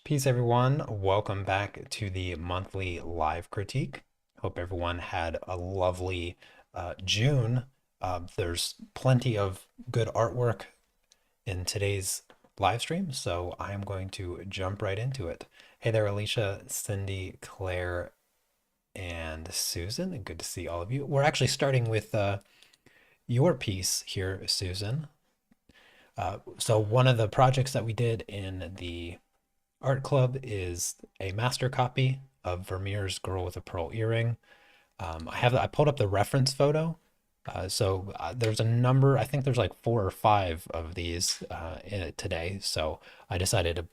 Peace, everyone. Welcome back to the monthly live critique. Hope everyone had a lovely June. There's plenty of good artwork in today's live stream, so I am going to jump right into it. Hey there, Alicia, Cindy, Claire, and Susan. Good to see all of you. We're actually starting with your piece here, Susan. So one of the projects that we did in the art club is a master copy of Vermeer's Girl with a Pearl Earring. I pulled up the reference photo. There's a number, I think there's like 4 or 5 of these in it today. So I decided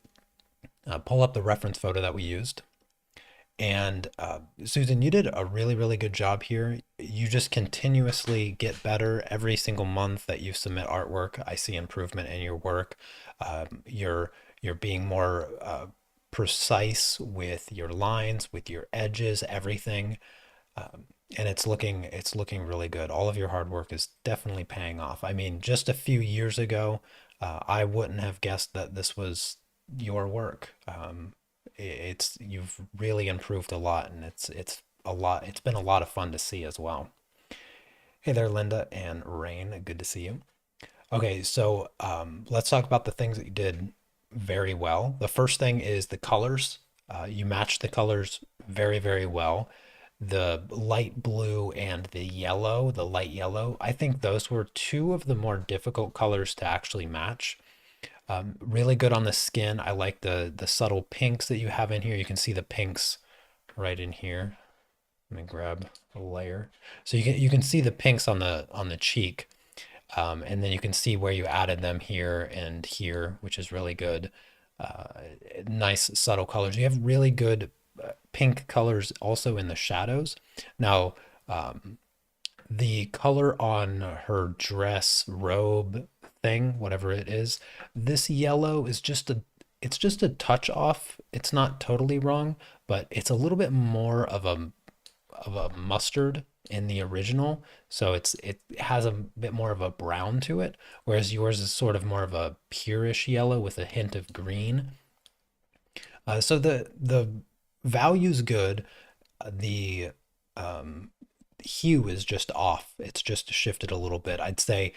to pull up the reference photo that we used. And Susan, you did a really, really good job here. You just continuously get better every single month that you submit artwork. I see improvement in your work. You're being more precise with your lines, with your edges, everything, and it's looking really good. All of your hard work is definitely paying off. I mean, just a few years ago, I wouldn't have guessed that this was your work. It's you've really improved a lot, and it's a lot. It's been a lot of fun to see as well. Hey there, Linda and Rain. Good to see you. Okay, so let's talk about the things that you did very well. The first thing is the colors. You matched the colors very, very well. The light blue and the yellow, the light yellow, I think those were two of the more difficult colors to actually match. Really good on the skin. I like the subtle pinks that you have in here. You can see the pinks right in here. Let me grab a layer. So you can see the pinks on the cheek. And then you can see where you added them here and here, which is really good. Nice subtle colors. You have really good pink colors also in the shadows. Now, the color on her dress robe thing, whatever it is, this yellow is it's just a touch off. It's not totally wrong, but it's a little bit more of a mustard in the original. So it has a bit more of a brown to it, whereas yours is sort of more of a purish yellow with a hint of green. So the value's good. The hue is just off. It's just shifted a little bit. I'd say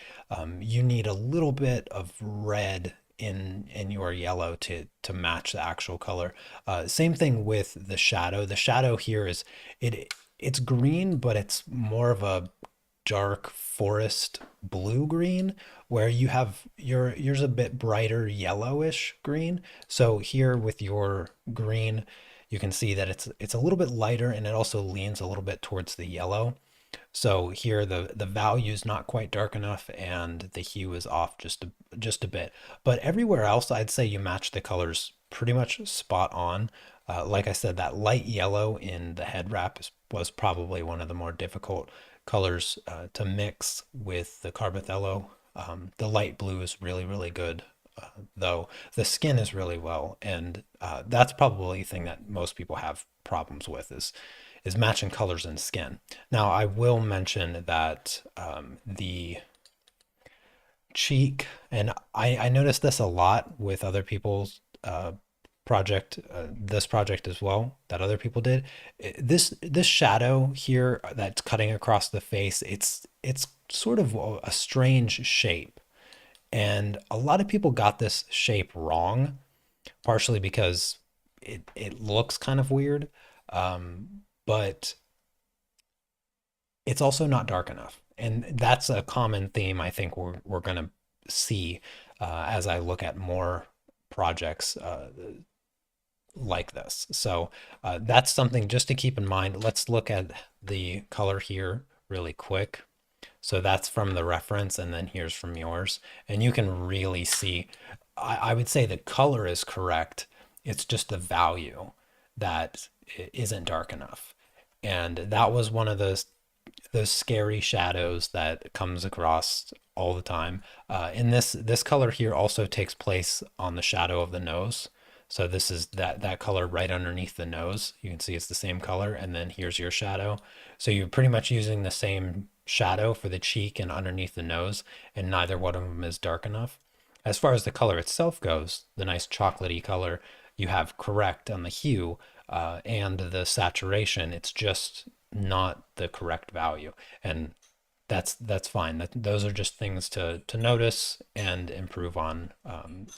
you need a little bit of red in your yellow to match the actual color. Same thing with the shadow. The shadow here is it's green, but it's more of a dark forest blue green, where you have yours a bit brighter yellowish green. So here with your green, you can see that it's a little bit lighter, and it also leans a little bit towards the yellow. So here the value is not quite dark enough, and the hue is off just a bit. But everywhere else, I'd say you match the colors pretty much spot on. Like I said, that light yellow in the head wrap was probably one of the more difficult colors to mix with the Carbothello. The light blue is really, really good, though the skin is really well, and that's probably the thing that most people have problems with is matching colors and skin. Now, I will mention that the cheek, and I noticed this a lot with other people's this project as well that other people did. This shadow here that's cutting across the face, it's sort of a strange shape, and a lot of people got this shape wrong, partially because it looks kind of weird, but it's also not dark enough. And that's a common theme I think we're going to see as I look at more projects like this. So that's something just to keep in mind. Let's look at the color here really quick. So that's from the reference, and then here's from yours. And you can really see, I would say the color is correct. It's just the value that isn't dark enough. And that was one of those scary shadows that comes across all the time. And this color here also takes place on the shadow of the nose. So this is that color right underneath the nose. You can see it's the same color, and then here's your shadow. So you're pretty much using the same shadow for the cheek and underneath the nose, and neither one of them is dark enough. As far as the color itself goes, the nice chocolatey color, you have correct on the hue and the saturation. It's just not the correct value. And that's fine. Those are just things to notice and improve on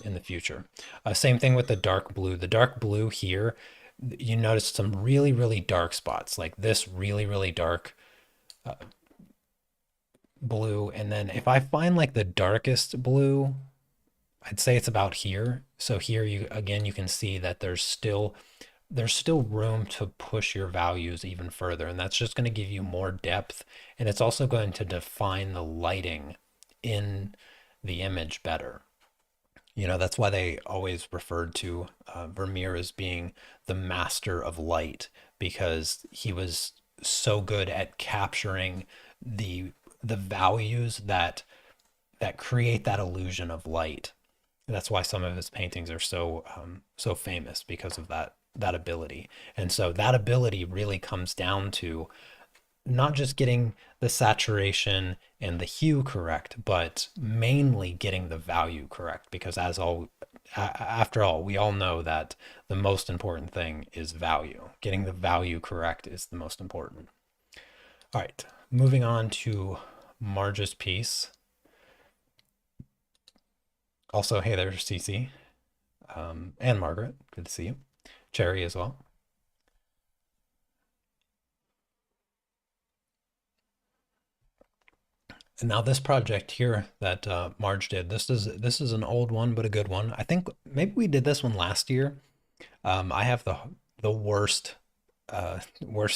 in the future. Same thing with the dark blue. The dark blue here, you notice some really, really dark spots, like this really, really dark blue. And then if I find like the darkest blue, I'd say it's about here. So here you again you can see that there's still room to push your values even further, and that's just going to give you more depth, and it's also going to define the lighting in the image better. That's why they always referred to Vermeer as being the master of light, because he was so good at capturing the values that create that illusion of light. That's why some of his paintings are so famous, because of that ability. And so that ability really comes down to not just getting the saturation and the hue correct, but mainly getting the value correct. Because after all, we all know that the most important thing is value. Getting the value correct is the most important. All right, moving on to Marge's piece. Also, hey there, Cece, and Margaret. Good to see you. Cherry as well. And now this project here that Marge did, this is an old one, but a good one. I think maybe we did this one last year. I have the worst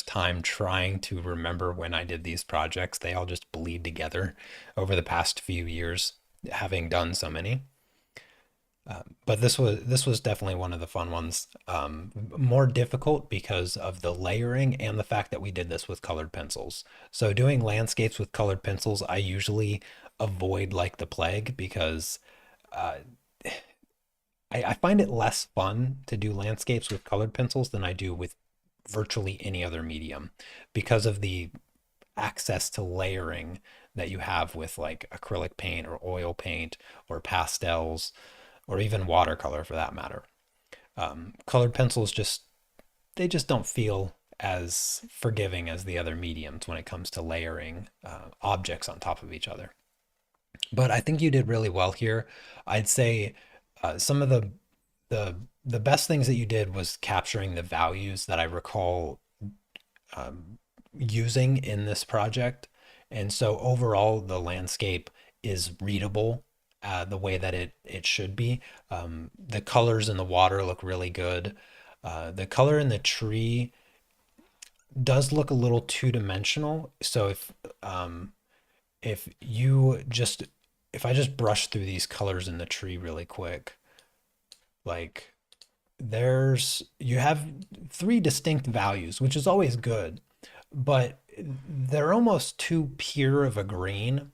time trying to remember when I did these projects. They all just bleed together over the past few years, having done so many. But this was definitely one of the fun ones. More difficult because of the layering and the fact that we did this with colored pencils. So doing landscapes with colored pencils, I usually avoid like the plague, because uh, I find it less fun to do landscapes with colored pencils than I do with virtually any other medium, because of the access to layering that you have with like acrylic paint or oil paint or pastels or even watercolor for that matter. Colored pencils just don't feel as forgiving as the other mediums when it comes to layering objects on top of each other. But I think you did really well here. I'd say some of the best things that you did was capturing the values that I recall using in this project. And so overall, the landscape is readable the way that it should be. The colors in the water look really good. The color in the tree does look a little two-dimensional. So if you just if I just brush through these colors in the tree really quick, like you have three distinct values, which is always good, but they're almost too pure of a green,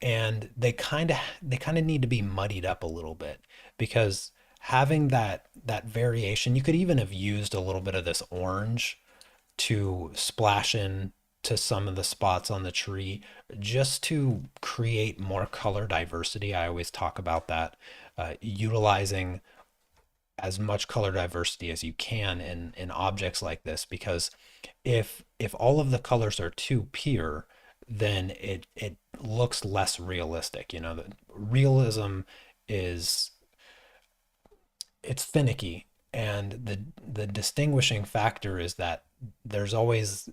and they kind of need to be muddied up a little bit, because having that variation, you could even have used a little bit of this orange to splash in to some of the spots on the tree, just to create more color diversity. I always talk about that, utilizing as much color diversity as you can in objects like this, because if all of the colors are too pure, then it looks less realistic. The realism is it's finicky, and the distinguishing factor is that there's always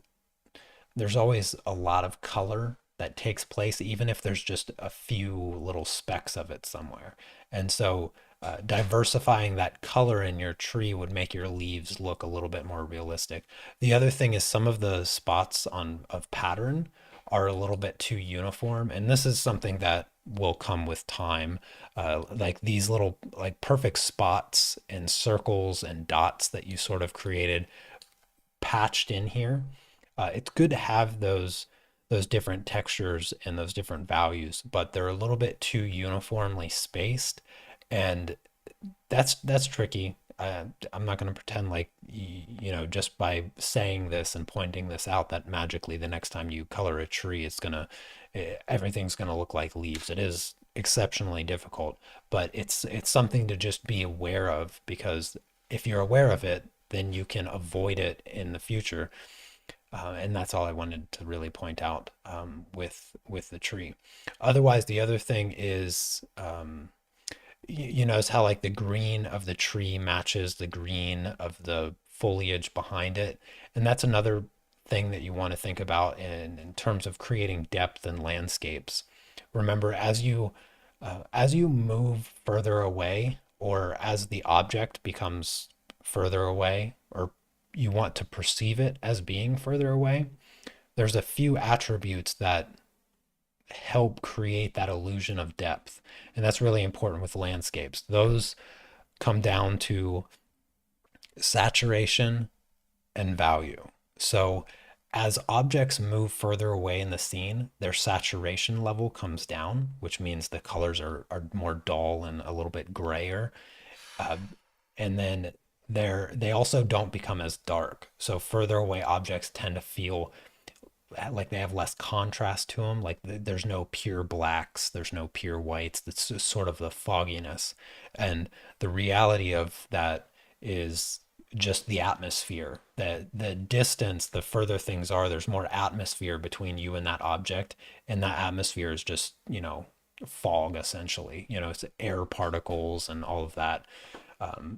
there's always a lot of color that takes place, even if there's just a few little specks of it somewhere. And so, diversifying that color in your tree would make your leaves look a little bit more realistic. The other thing is some of the spots on of pattern are a little bit too uniform, and this is something that will come with time. Like these little like perfect spots and circles and dots that you sort of created patched in here. It's good to have those different textures and those different values, but they're a little bit too uniformly spaced, and that's tricky. I'm not going to pretend like just by saying this and pointing this out that magically the next time you color a tree, everything's gonna look like leaves. It is exceptionally difficult, but it's something to just be aware of, because if you're aware of it, then you can avoid it in the future. And that's all I wanted to really point out with the tree. Otherwise, the other thing is you notice how like the green of the tree matches the green of the foliage behind it, and that's another thing that you want to think about in terms of creating depth in landscapes. Remember, as you move further away, or as the object becomes further away, or you want to perceive it as being further away, there's a few attributes that help create that illusion of depth. And that's really important with landscapes. Those come down to saturation and value. So as objects move further away in the scene, their saturation level comes down, which means the colors are more dull and a little bit grayer. Uh, and then they also don't become as dark. So further away objects tend to feel like they have less contrast to them. Like there's no pure blacks, there's no pure whites. That's just sort of the fogginess. And the reality of that is just the atmosphere. The distance, the further things are, there's more atmosphere between you and that object. And that atmosphere is just, fog essentially. It's air particles and all of that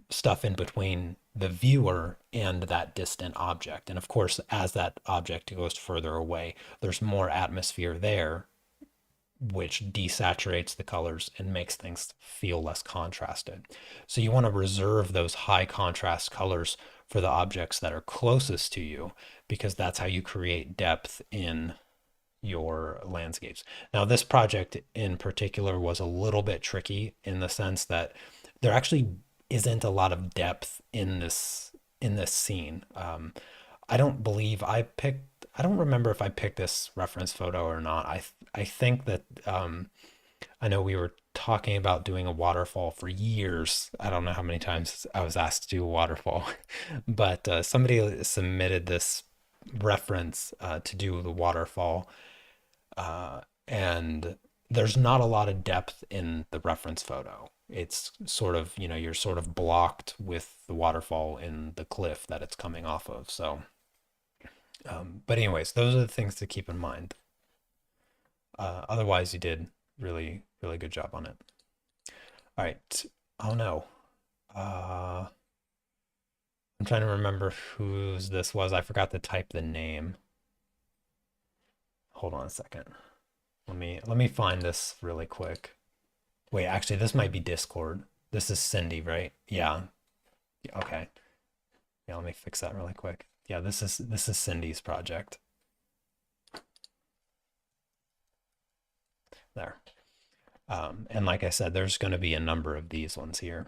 stuff in between the viewer and that distant object. And of course, as that object goes further away, there's more atmosphere there, which desaturates the colors and makes things feel less contrasted. So you want to reserve those high contrast colors for the objects that are closest to you, because that's how you create depth in your landscapes. Now, this project in particular was a little bit tricky in the sense that there actually isn't a lot of depth in this scene. I don't believe I picked. I don't remember if I picked this reference photo or not. I think that I know we were talking about doing a waterfall for years. I don't know how many times I was asked to do a waterfall, but somebody submitted this reference to do the waterfall, and there's not a lot of depth in the reference photo. It's sort of, you're sort of blocked with the waterfall in the cliff that it's coming off of. So, but anyways, those are the things to keep in mind. Otherwise, you did really, really good job on it. All right. Oh no. Uh, I'm trying to remember whose this was. I forgot to type the name. Hold on a second. Let me find this really quick. Wait, actually, this might be Discord. This is Cindy, right? Yeah. Okay. Yeah, let me fix that really quick. Yeah, this is Cindy's project. There. And like I said, there's going to be a number of these ones here.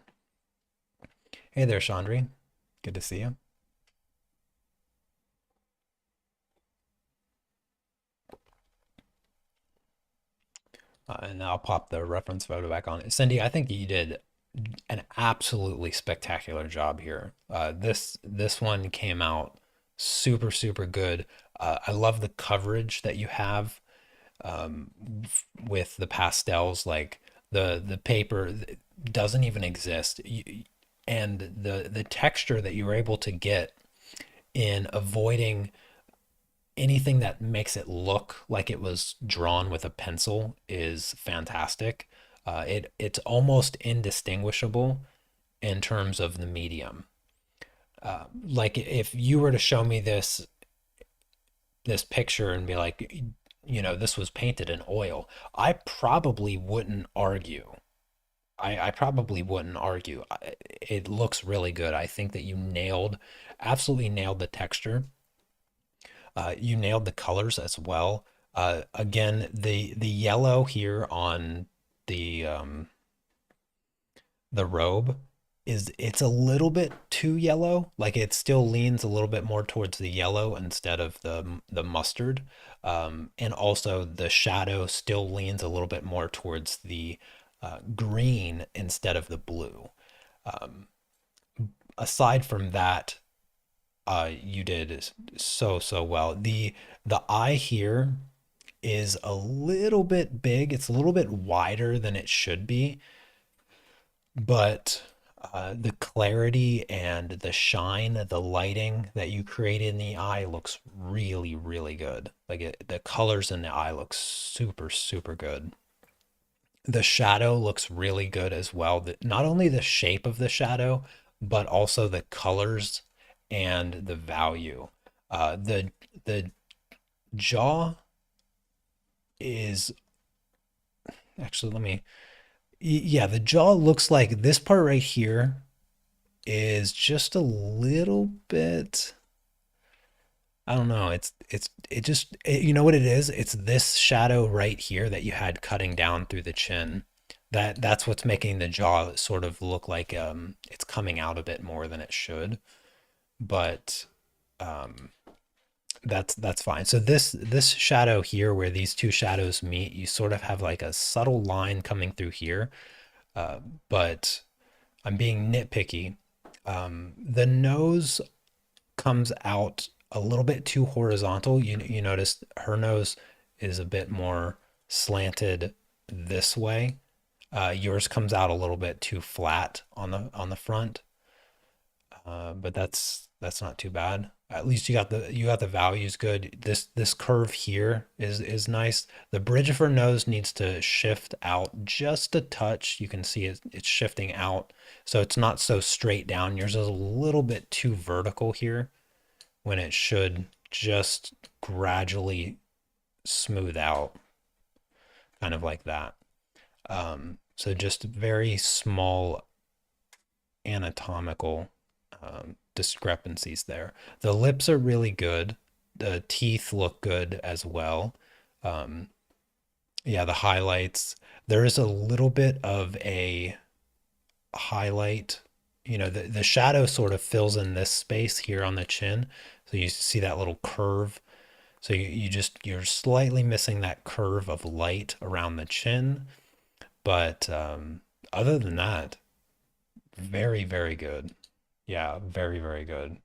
Hey there, Chandri. Good to see you. And I'll pop the reference photo back on. Cindy, I think you did an absolutely spectacular job here. This one came out super, super good. I love the coverage that you have with the pastels. Like the paper doesn't even exist, and the texture that you were able to get in avoiding anything that makes it look like it was drawn with a pencil is fantastic. It's almost indistinguishable in terms of the medium. Like if you were to show me this picture and be like, this was painted in oil, I probably wouldn't argue. I probably wouldn't argue. It looks really good. I think that you absolutely nailed the texture. You nailed the colors as well. Again, the yellow here on the um, the robe it's a little bit too yellow. Like it still leans a little bit more towards the yellow instead of the mustard. And also the shadow still leans a little bit more towards the green instead of the blue. Um, Aside from that, you did so well. The eye here is a little bit big. It's a little bit wider than it should be, but The clarity and the shine, the lighting that you created in the eye looks really, really good. Like the colors in the eye look super, super good. The shadow looks really good as well. Not only the shape of the shadow, but also the colors and the value. The jaw is actually, yeah, the jaw looks like this part right here is just a little bit. I don't know. You know what it is? It's this shadow right here that you had cutting down through the chin. That's what's making the jaw sort of look like it's coming out a bit more than it should. But um that's fine. So this shadow here where these two shadows meet, you sort of have like a subtle line coming through here. Uh, but I'm being nitpicky. The nose comes out a little bit too horizontal. You notice her nose is a bit more slanted this way. Yours comes out a little bit too flat on the front, but that's not too bad. At least you got the values good. This curve here is nice. The bridge of her nose needs to shift out just a touch. You can see it's shifting out, so it's not so straight down. Yours is a little bit too vertical here when it should just gradually smooth out, kind of like that. So just very small anatomical discrepancies there. The lips are really good. The teeth look good as well. Um, yeah, the highlights. There is a little bit of a highlight. The shadow sort of fills in this space here on the chin. So you see that little curve. So you're slightly missing that curve of light around the chin. But other than that, very, very good. Yeah, very, very good.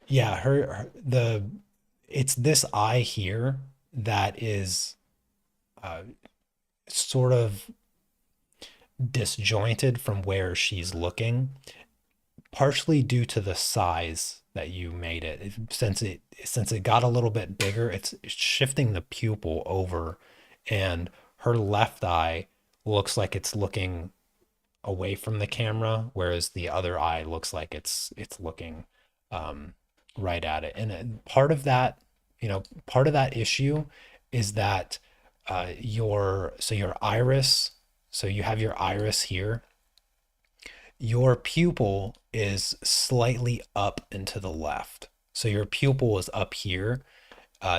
Yeah, it's this eye here that is uh, sort of disjointed from where she's looking, partially due to the size that you made it. Since it got a little bit bigger, it's shifting the pupil over, and her left eye looks like it's looking away from the camera, whereas the other eye looks like it's looking um, right at it. And part of that issue is that your iris, so you have your iris here, your pupil is slightly up and to the left. So your pupil is up here.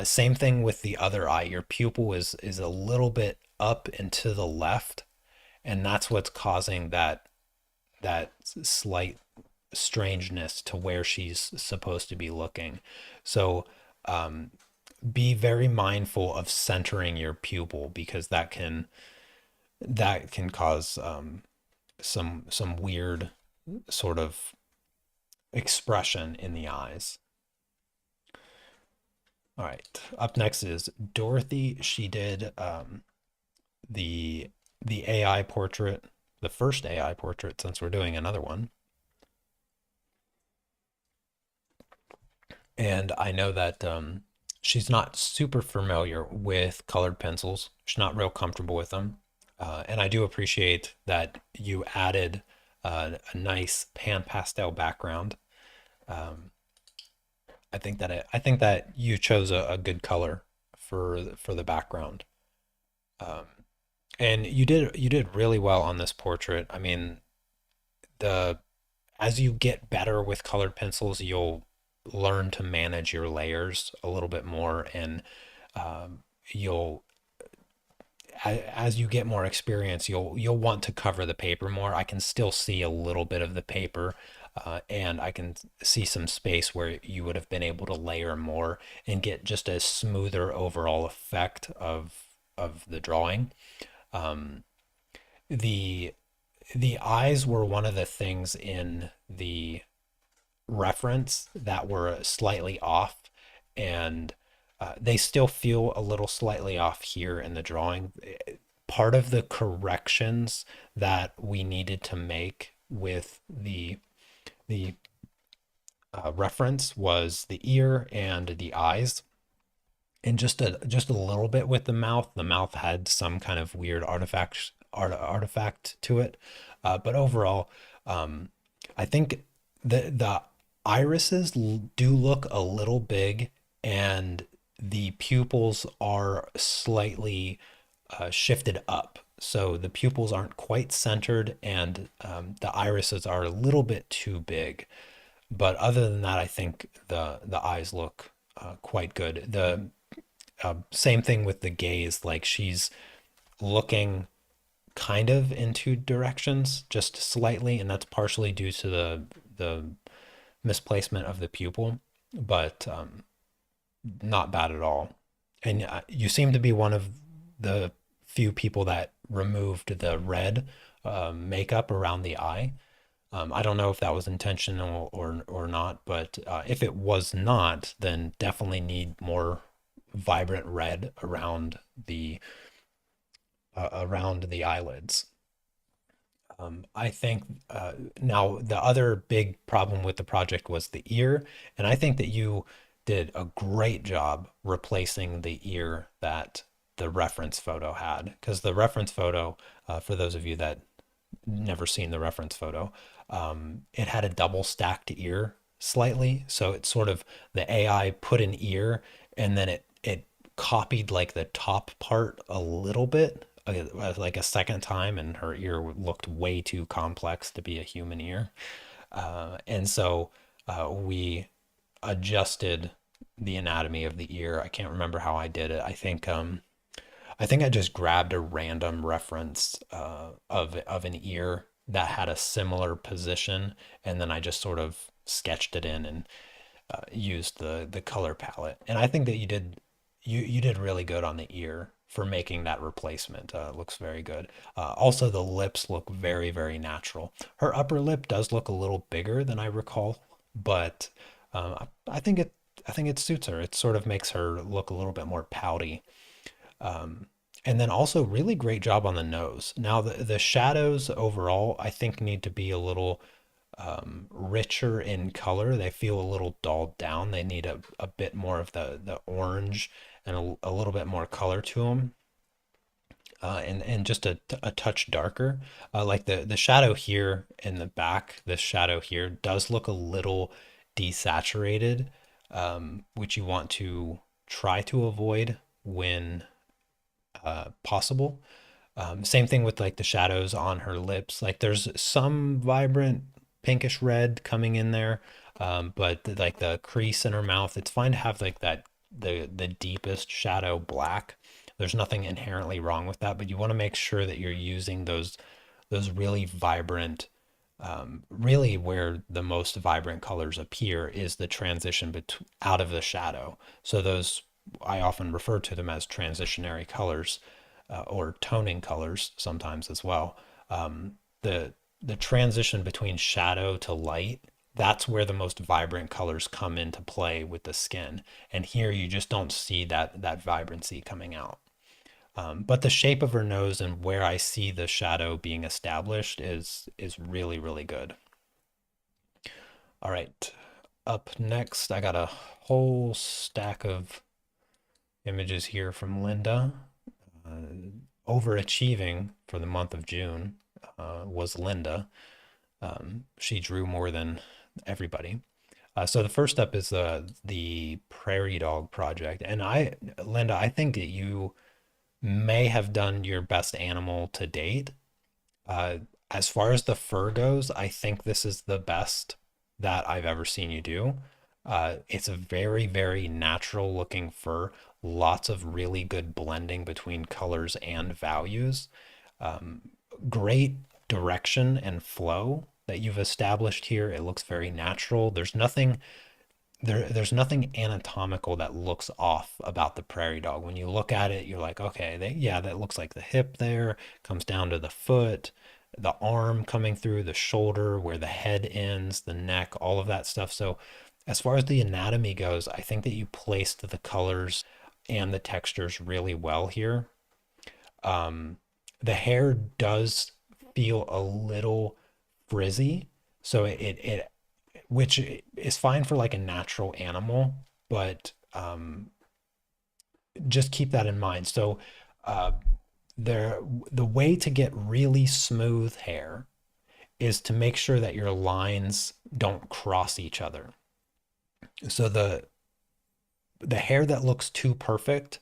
Same thing with the other eye. Your pupil is a little bit up and to the left, and that's what's causing that slight strangeness to where she's supposed to be looking. So um, be very mindful of centering your pupil because that can cause some weird sort of expression in the eyes. All right. Up next is Dorothy. She did the the AI portrait, the first AI portrait since we're doing another one. And I know that she's not super familiar with colored pencils. She's not real comfortable with them. And I do appreciate that you added a nice pan pastel background. Um, I think that you chose a good color for the background. Um, and you did really well on this portrait. I mean, the as you get better with colored pencils, you'll learn to manage your layers a little bit more, and you'll as you get more experience, you'll want to cover the paper more. I can still see a little bit of the paper, and I can see some space where you would have been able to layer more and get just a smoother overall effect of the drawing. Um, the the eyes were one of the things in the reference that were slightly off, and they still feel a little slightly off here in the drawing. part of the corrections that we needed to make with the reference was the ear and the eyes, and just a little bit with the mouth. The mouth had some kind of weird artifact to it, but overall, um, I think the irises do look a little big, and the pupils are slightly shifted up. So the pupils aren't quite centered, and the irises are a little bit too big. But other than that, I think the eyes look quite good. The same thing with the gaze, like she's looking kind of in two directions, just slightly, and that's partially due to the misplacement of the pupil, but not bad at all. And you seem to be one of the few people that removed the red makeup around the eye. I don't know if that was intentional or not, but if it was not, then definitely need more vibrant red around the eyelids. I think now the other big problem with the project was the ear, and I think that you did a great job replacing the ear that the reference photo had. Because the reference photo, for those of you that never seen the reference photo, it had a double stacked ear slightly. So it's sort of the AI put an ear and then it copied like the top part a little bit, like a second time, and her ear looked way too complex to be a human ear. And so we adjusted the anatomy of the ear. I can't remember how I did it. I think I just grabbed a random reference of an ear that had a similar position, and then I just sort of sketched it in and used the color palette. And I think that you did really good on the ear for making that replacement. It looks very good. Also, the lips look very natural. Her upper lip does look a little bigger than I recall, but I think it suits her. It sort of makes her look a little bit more pouty. Um, and then also really great job on the nose. Now the shadows overall I think need to be a little richer in color. They feel a little dulled down. They need a bit more of the orange and a little bit more color to them. And just a touch darker. Like the shadow here in the back, this shadow here does look a little desaturated, which you want to try to avoid when possible. Same thing with like the shadows on her lips. Like there's some vibrant pinkish red coming in there, but like the crease in her mouth, it's fine to have like that the deepest shadow black. There's nothing inherently wrong with that, but you want to make sure that you're using those really vibrant, really where the most vibrant colors appear is the transition out of the shadow. So those I often refer to them as transitionary colors, or toning colors sometimes as well. The transition between shadow to light, that's where the most vibrant colors come into play with the skin. And here you just don't see that vibrancy coming out. But the shape of her nose and where I see the shadow being established is really good. All right. Up next, I got a whole stack of images here from Linda. Overachieving for the month of June was Linda. She drew more than everybody. So the first up is the Prairie Dog project. And Linda, I think that you may have done your best animal to date. Uh, as far as the fur goes, I think this is the best that I've ever seen you do. It's a very natural looking fur. Lots of really good blending between colors and values. Um, Great direction and flow that you've established here. It looks very natural. There's nothing anatomical that looks off about the prairie dog. When you look at it, you're like, okay, yeah, that looks like the hip there, comes down to the foot, the arm coming through, the shoulder, where the head ends, the neck, all of that stuff. So as far as the anatomy goes, I think that you placed the colors and the textures really well here. The hair does feel a little frizzy, so which is fine for like a natural animal, but just keep that in mind. So uh, there, the way to get really smooth hair is to make sure that your lines don't cross each other. So the hair that looks too perfect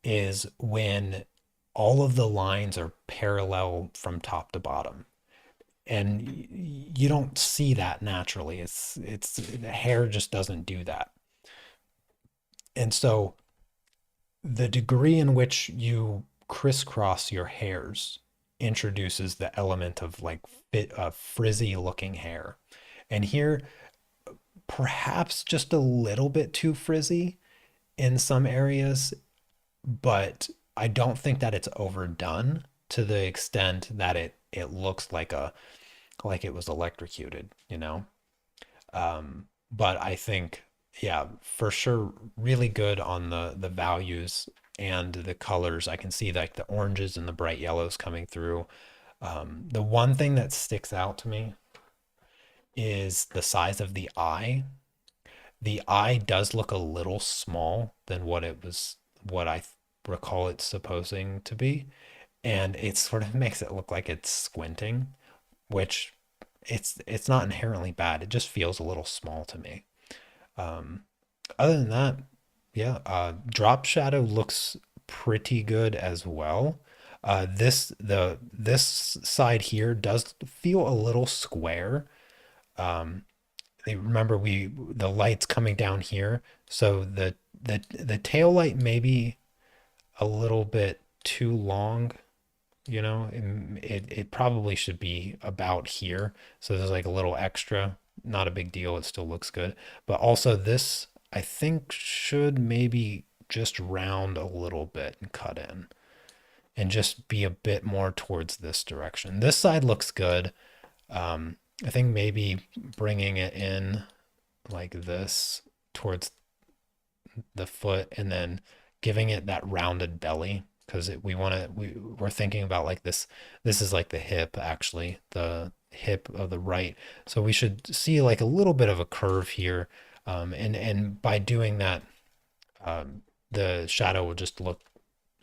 is when all of the lines are parallel from top to bottom. And you don't see that naturally. It's the hair just doesn't do that. And so the degree in which you crisscross your hairs introduces the element of like frizzy looking hair. And here, perhaps just a little bit too frizzy in some areas, but I don't think that it's overdone to the extent that it looks like it was electrocuted, you know? But I think, yeah, for sure, really good on the values and the colors. I can see like the oranges and the bright yellows coming through. The one thing that sticks out to me is the size of the eye. The eye does look a little small than what I recall it's supposing to be, and it sort of makes it look like it's squinting, which it's not inherently bad. It just feels a little small to me. Um, Other than that, yeah, drop shadow looks pretty good as well. This side here does feel a little square. Um, Remember the lights coming down here, so the tail light maybe a little bit too long. You know, it probably should be about here. So there's like a little extra, not a big deal. It still looks good. But also this, I think should maybe just round a little bit and cut in and just be a bit more towards this direction. This side looks good. I think maybe bringing it in like this towards the foot and then giving it that rounded belly because we want to we're thinking about like this is like the hip, actually the hip of the right, so we should see like a little bit of a curve here, and by doing that, the shadow will just look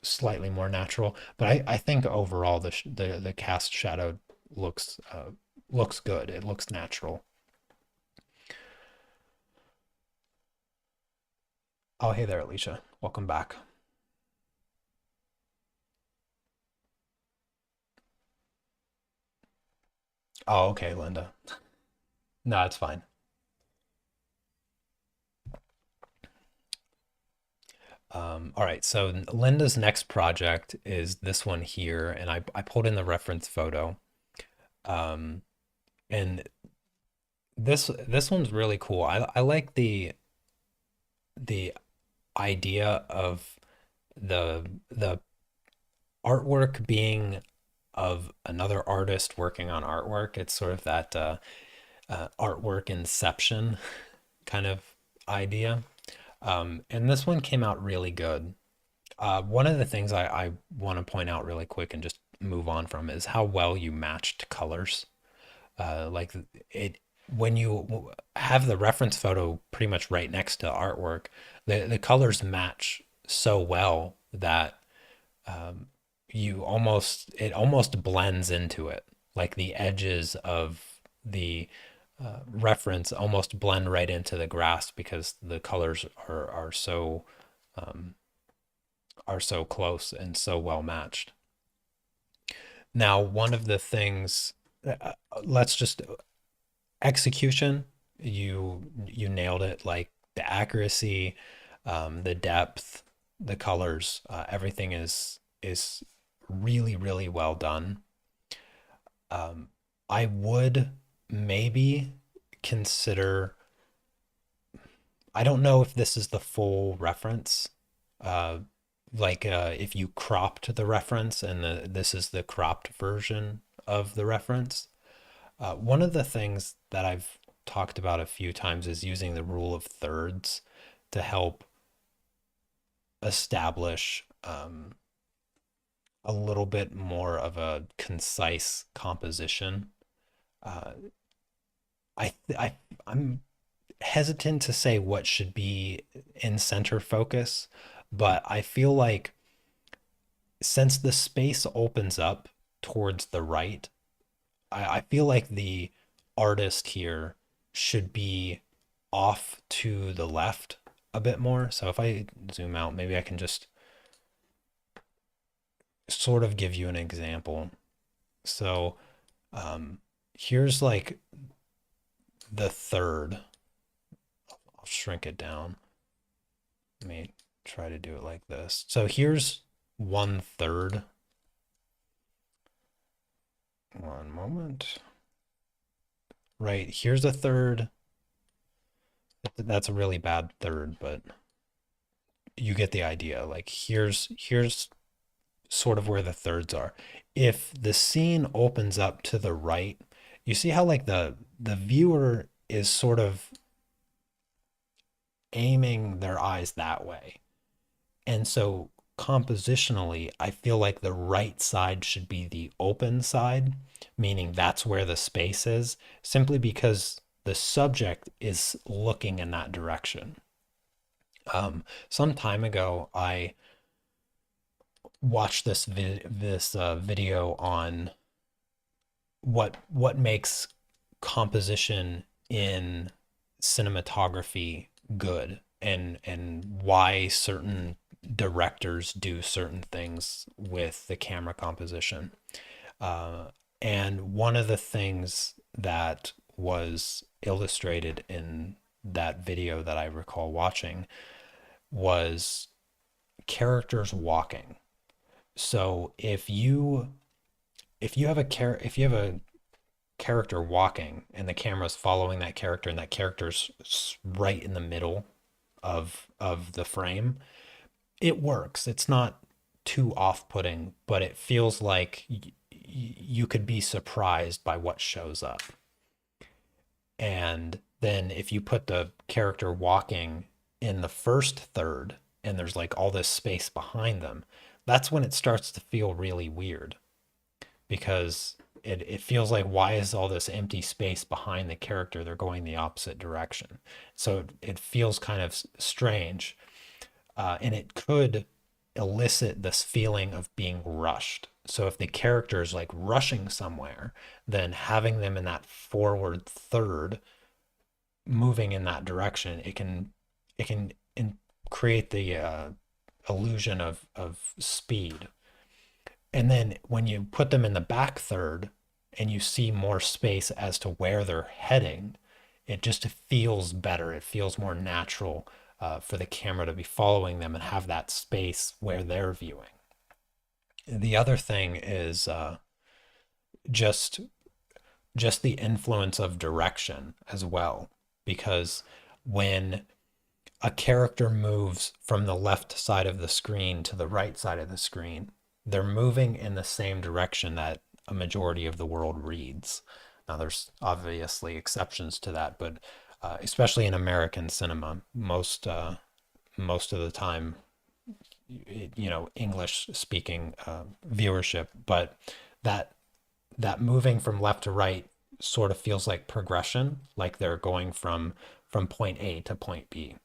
slightly more natural, but I think overall the cast shadow looks good. It looks natural. Oh, hey there, Alicia, welcome back. Oh, okay, Linda. No, it's fine. All right, so Linda's next project is this one here, and I pulled in the reference photo. Um, and this one's really cool. I like the idea of the artwork being of another artist working on artwork. It's sort of that artwork inception kind of idea. And this one came out really good. One of the things I want to point out really quick and just move on from is how well you matched colors. Like it when you have the reference photo pretty much right next to artwork, the colors match so well that it almost blends into it. Like the edges of the reference almost blend right into the grass because the colors are so close and so well matched. Now, one of the things, let's just execution, you nailed it. Like the accuracy, the depth, the colors, everything is really really well done. Um, I would maybe consider. I don't know if this is the full reference. Uh, if you cropped the reference and this is the cropped version of the reference. One of the things that I've talked about a few times is using the rule of thirds to help establish a little bit more of a concise composition. Uh, I'm hesitant to say what should be in center focus, but I feel like since the space opens up towards the right, I feel like the artist here should be off to the left a bit more. So if I zoom out, maybe I can just sort of give you an example. So here's like the third. I'll shrink it down. Let me try to do it like this. So here's one third. One moment. Right, here's a third. That's a really bad third, but you get the idea. Like here's sort of where the thirds are. If the scene opens up to the right, you see how like the viewer is sort of aiming their eyes that way. And so compositionally, I feel like the right side should be the open side, meaning that's where the space is, simply because the subject is looking in that direction. Some time ago, I watched this video on what makes composition in cinematography good, and why certain directors do certain things with the camera composition. Uh, and one of the things that was illustrated in that video that I recall watching was characters walking. So if you have a character walking and the camera's following that character and that character's right in the middle of the frame, it works. It's not too off-putting, but it feels like you could be surprised by what shows up. And then if you put the character walking in the first third and there's like all this space behind them, that's when it starts to feel really weird because it feels like, why is all this empty space behind the character? They're going the opposite direction. So it feels kind of strange. And it could elicit this feeling of being rushed. So if the character is like rushing somewhere, then having them in that forward third, moving in that direction, it can create the illusion of speed. And then when you put them in the back third and you see more space as to where they're heading, it just feels better. It feels more natural for the camera to be following them and have that space where they're viewing. The other thing is just just the influence of direction as well, because when a character moves from the left side of the screen to the right side of the screen, they're moving in the same direction that a majority of the world reads. Now, there's obviously exceptions to that, but especially in American cinema, most of the time, English speaking viewership, but that that moving from left to right sort of feels like progression, like they're going from point A to point B.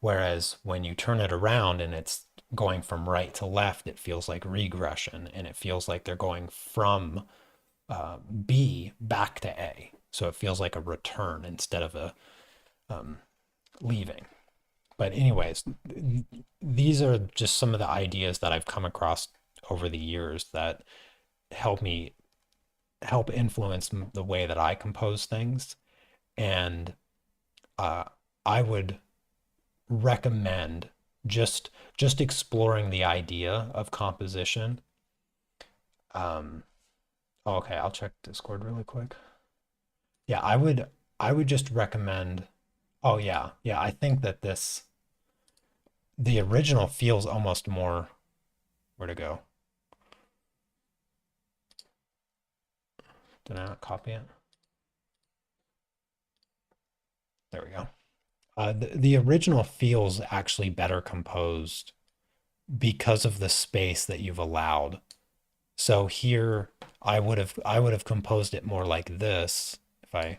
Whereas when you turn it around and it's going from right to left, it feels like regression and it feels like they're going from B back to A. So it feels like a return instead of a leaving. But, anyways, these are just some of the ideas that I've come across over the years that help me help influence the way that I compose things. And uh, I would recommend just exploring the idea of composition. Um, okay, I'll check Discord really quick. Yeah, I would just recommend. Oh yeah, yeah. I think that the original feels almost more. Where to go? Did I not copy it? There we go. The original feels actually better composed because of the space that you've allowed So here I would have composed it more like this if I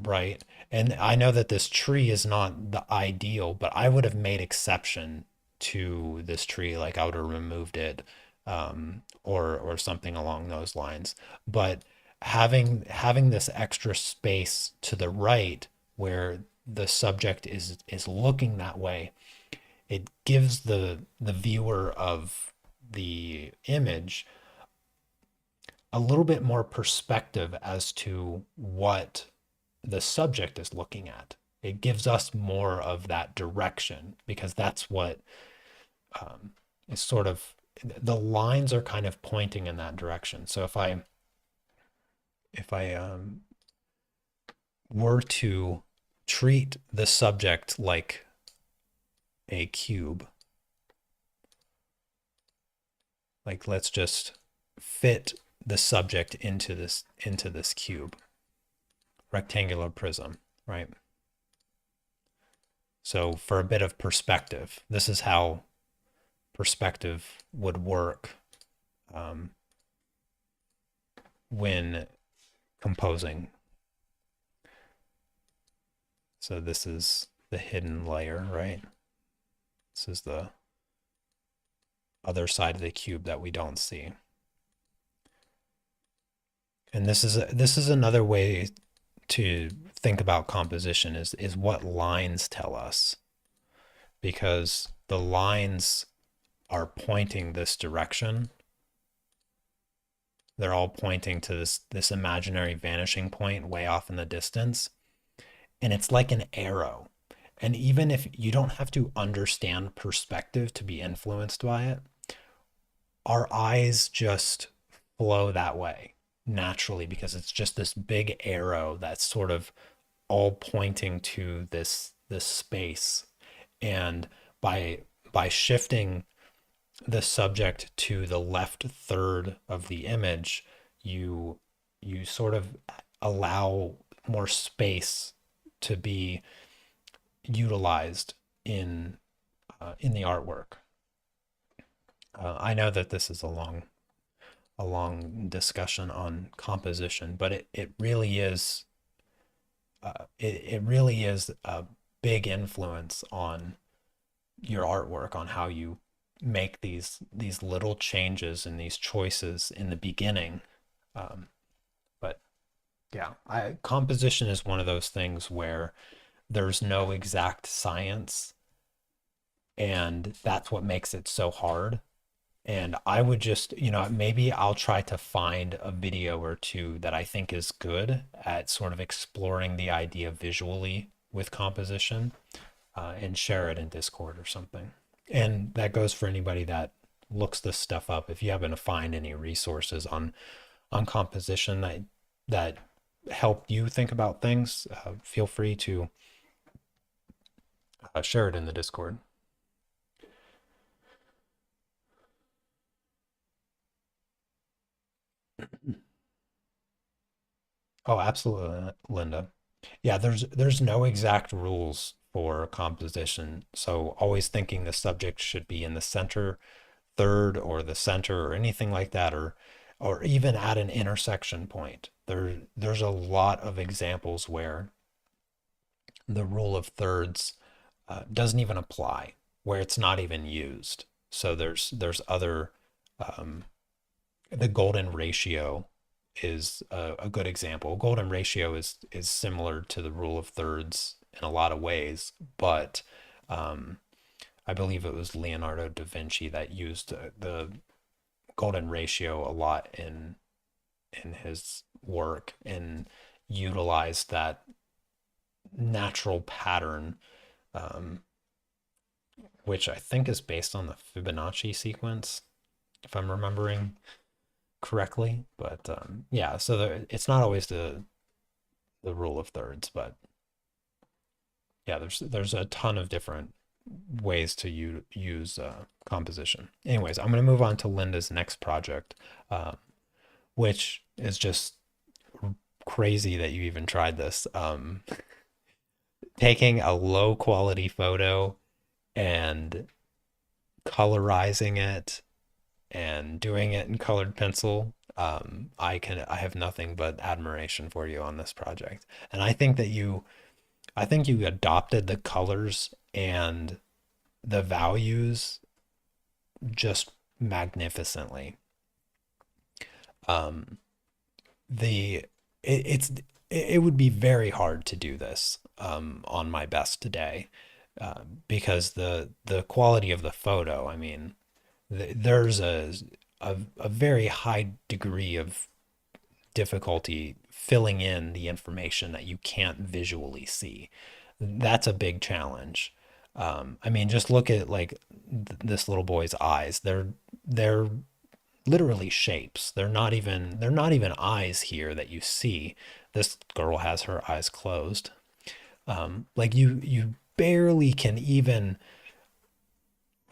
right. And I know that this tree is not the ideal, but I would have made exception to this tree, like I would have removed it, or something along those lines. But having this extra space to the right where the subject is looking that way, it gives the viewer of the image a little bit more perspective as to what the subject is looking at. It gives us more of that direction because that's what is sort of the lines are kind of pointing in that direction. So if I were to treat the subject like a cube, like let's just fit the subject into this cube, rectangular prism, right? So for a bit of perspective, this is how perspective would work um, when composing. So this is the hidden layer, right? This is the other side of the cube that we don't see. And this is another way to think about composition is what lines tell us, because the lines are pointing this direction. They're all pointing to this imaginary vanishing point way off in the distance, and it's like an arrow. And even if you don't have to understand perspective to be influenced by it, our eyes just flow that way naturally because it's just this big arrow that's sort of all pointing to this space. And by shifting the subject to the left third of the image, you you sort of allow more space to be utilized in the artwork. I know that this is a long discussion on composition, but it really is a big influence on your artwork, on how you make these little changes and these choices in the beginning. Um, but yeah, composition is one of those things where there's no exact science, and that's what makes it so hard. And I would just, maybe I'll try to find a video or two that I think is good at sort of exploring the idea visually with composition, and share it in Discord or something. And that goes for anybody that looks this stuff up. If you happen to find any resources on composition that help you think about things, feel free to share it in the Discord. Oh, absolutely, Linda. Yeah, there's no exact rules for composition. So always thinking the subject should be in the center third or the center or anything like that, or even at an intersection point. There's a lot of examples where the rule of thirds doesn't even apply, where it's not even used. So there's other um, the golden ratio is a good example. Golden ratio is similar to the rule of thirds in a lot of ways, but um, I believe it was Leonardo da Vinci that used the golden ratio a lot in his work and utilized that natural pattern, um, which I think is based on the Fibonacci sequence, if I'm remembering correctly. But yeah, so it's not always the rule of thirds, but yeah, there's a ton of different ways to use composition. Anyways, I'm going to move on to Linda's next project, uh, which is just crazy that you even tried this. Taking a low quality photo and colorizing it and doing it in colored pencil. I have nothing but admiration for you on this project. And I think you adopted the colors and the values just magnificently. Um, the it's it would be very hard to do this on my best today because the quality of the photo. I mean, there's a very high degree of difficulty filling in the information that you can't visually see. That's a big challenge. I mean, just look at like this little boy's eyes. They're literally shapes. They're not even eyes here that you see. This girl has her eyes closed. Like you barely can even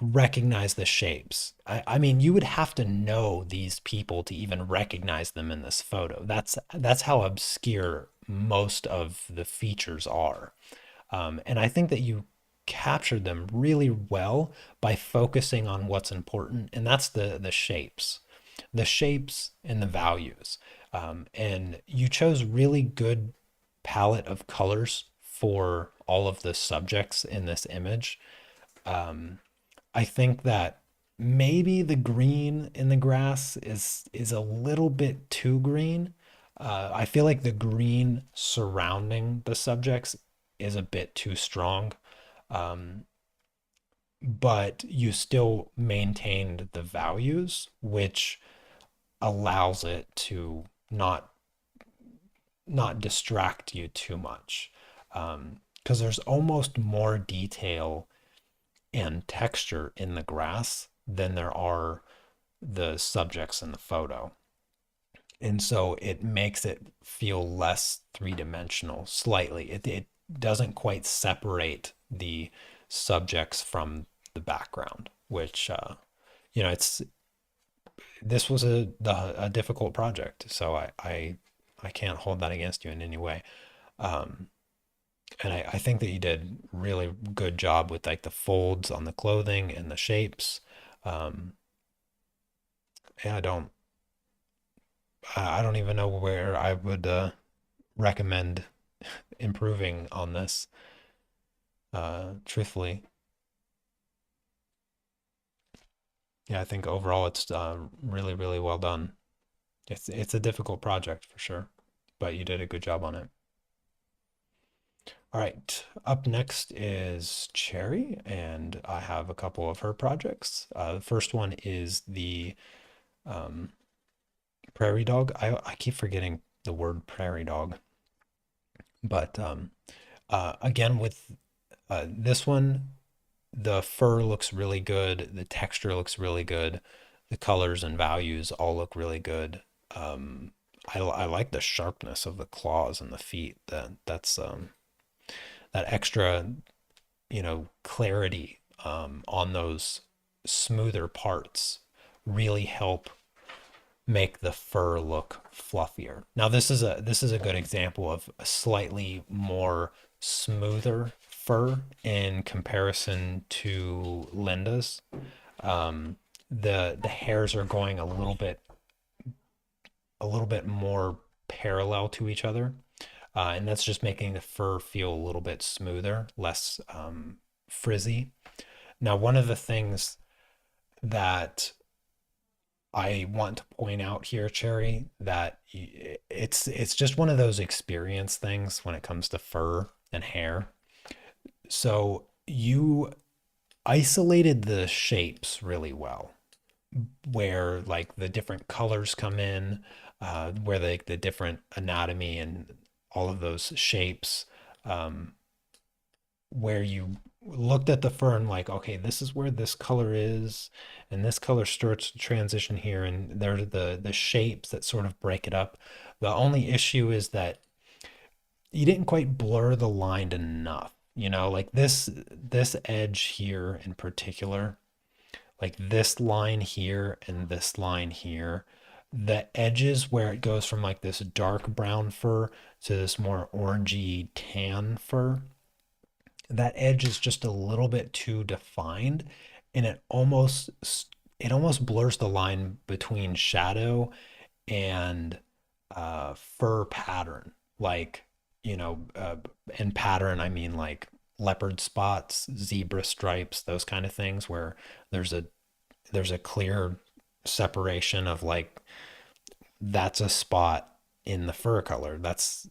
recognize the shapes. I mean, you would have to know these people to even recognize them in this photo. That's how obscure most of the features are. And I think that you captured them really well by focusing on what's important, and that's the shapes and the values. And you chose really good palette of colors for all of the subjects in this image. I think that maybe the green in the grass is a little bit too green. I feel like the green surrounding the subjects is a bit too strong, but you still maintained the values, which allows it to not distract you too much. Because there's almost more detail and texture in the grass than there are the subjects in the photo. And so it makes it feel less three-dimensional slightly. It doesn't quite separate the subjects from the background, which it's this was a difficult project, so I can't hold that against you in any way. Um, and I think that you did really good job with like the folds on the clothing and the shapes. Um, yeah, I don't even know where I would recommend improving on this. Truthfully, yeah, I think overall it's really really well done. It's a difficult project for sure, but you did a good job on it. All right, up next is Cherry, and I have a couple of her projects. The first one is the um, prairie dog. I keep forgetting the word prairie dog, but again, with this one, the fur looks really good, the texture looks really good, the colors and values all look really good. I like the sharpness of the claws and the feet. That extra, clarity on those smoother parts really help make the fur look fluffier. Now this is a good example of a slightly more smoother fur in comparison to Linda's. Um, the hairs are going a little bit more parallel to each other, and that's just making the fur feel a little bit smoother, less frizzy. Now, one of the things that I want to point out here, Cherry, that it's just one of those experience things when it comes to fur and hair. So you isolated the shapes really well, where like the different colors come in, where the different anatomy and all of those shapes, um, where you looked at the fur and like, okay, this is where this color is, and this color starts to transition here, and there are the shapes that sort of break it up. The only issue is that you didn't quite blur the line enough. Like this edge here in particular, like this line here and this line here, the edges where it goes from like this dark brown fur to this more orangey tan fur, that edge is just a little bit too defined, and it almost it almost blurs the line between shadow and fur pattern. Like, you know, in pattern, I mean like leopard spots, zebra stripes, those kind of things where there's a there's a clear separation of like that's a spot in the fur color. That's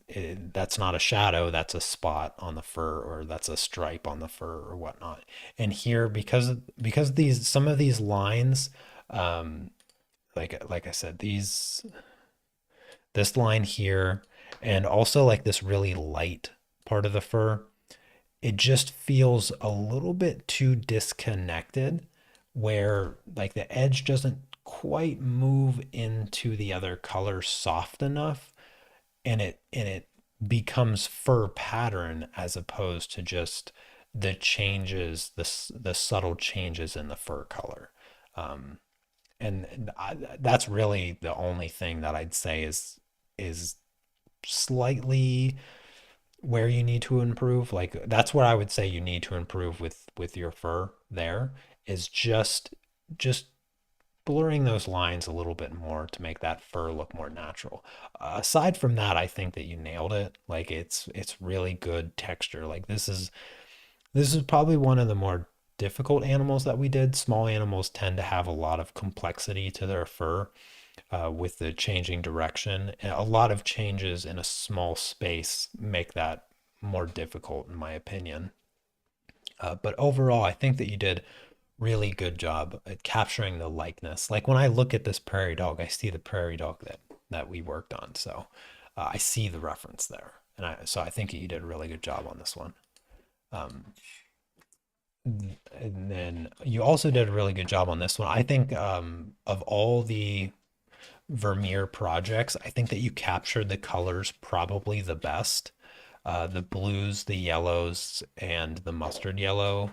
not a shadow. That's a spot on the fur, or that's a stripe on the fur, or whatnot. And here, because these some of these lines, um, like I said, these this line here, and also like this really light part of the fur, it just feels a little bit too disconnected, where like the edge doesn't quite move into the other color soft enough, and it becomes fur pattern as opposed to just the changes, the subtle changes in the fur color. um and that's really the only thing that I'd say is slightly where you need to improve. Like that's where I would say you need to improve with your fur there, is just blurring those lines a little bit more to make that fur look more natural. Aside from that, I think that you nailed it. Like it's really good texture. Like this is probably one of the more difficult animals that we did. Small animals tend to have a lot of complexity to their fur, with the changing direction. A lot of changes in a small space make that more difficult, in my opinion. But overall, I think that you did really good job at capturing the likeness. Like when I look at this prairie dog, I see the prairie dog that we worked on. So I see the reference there, and I think you did a really good job on this one. Um, and then you also did a really good job on this one. I think, of all the Vermeer projects, I think that you captured the colors probably the best. The blues, the yellows, and the mustard yellow,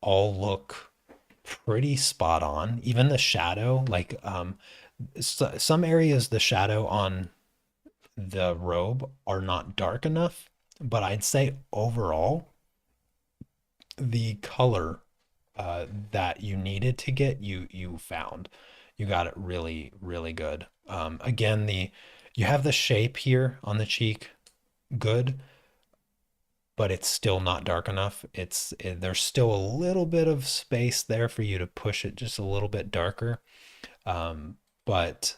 all look pretty spot on. Even the shadow, like, some areas, the shadow on the robe are not dark enough, but I'd say overall, the color, that you needed to get, you found. You got it really, really good. Again, the you have the shape here on the cheek, good, but it's still not dark enough. There's still a little bit of space there for you to push it just a little bit darker. But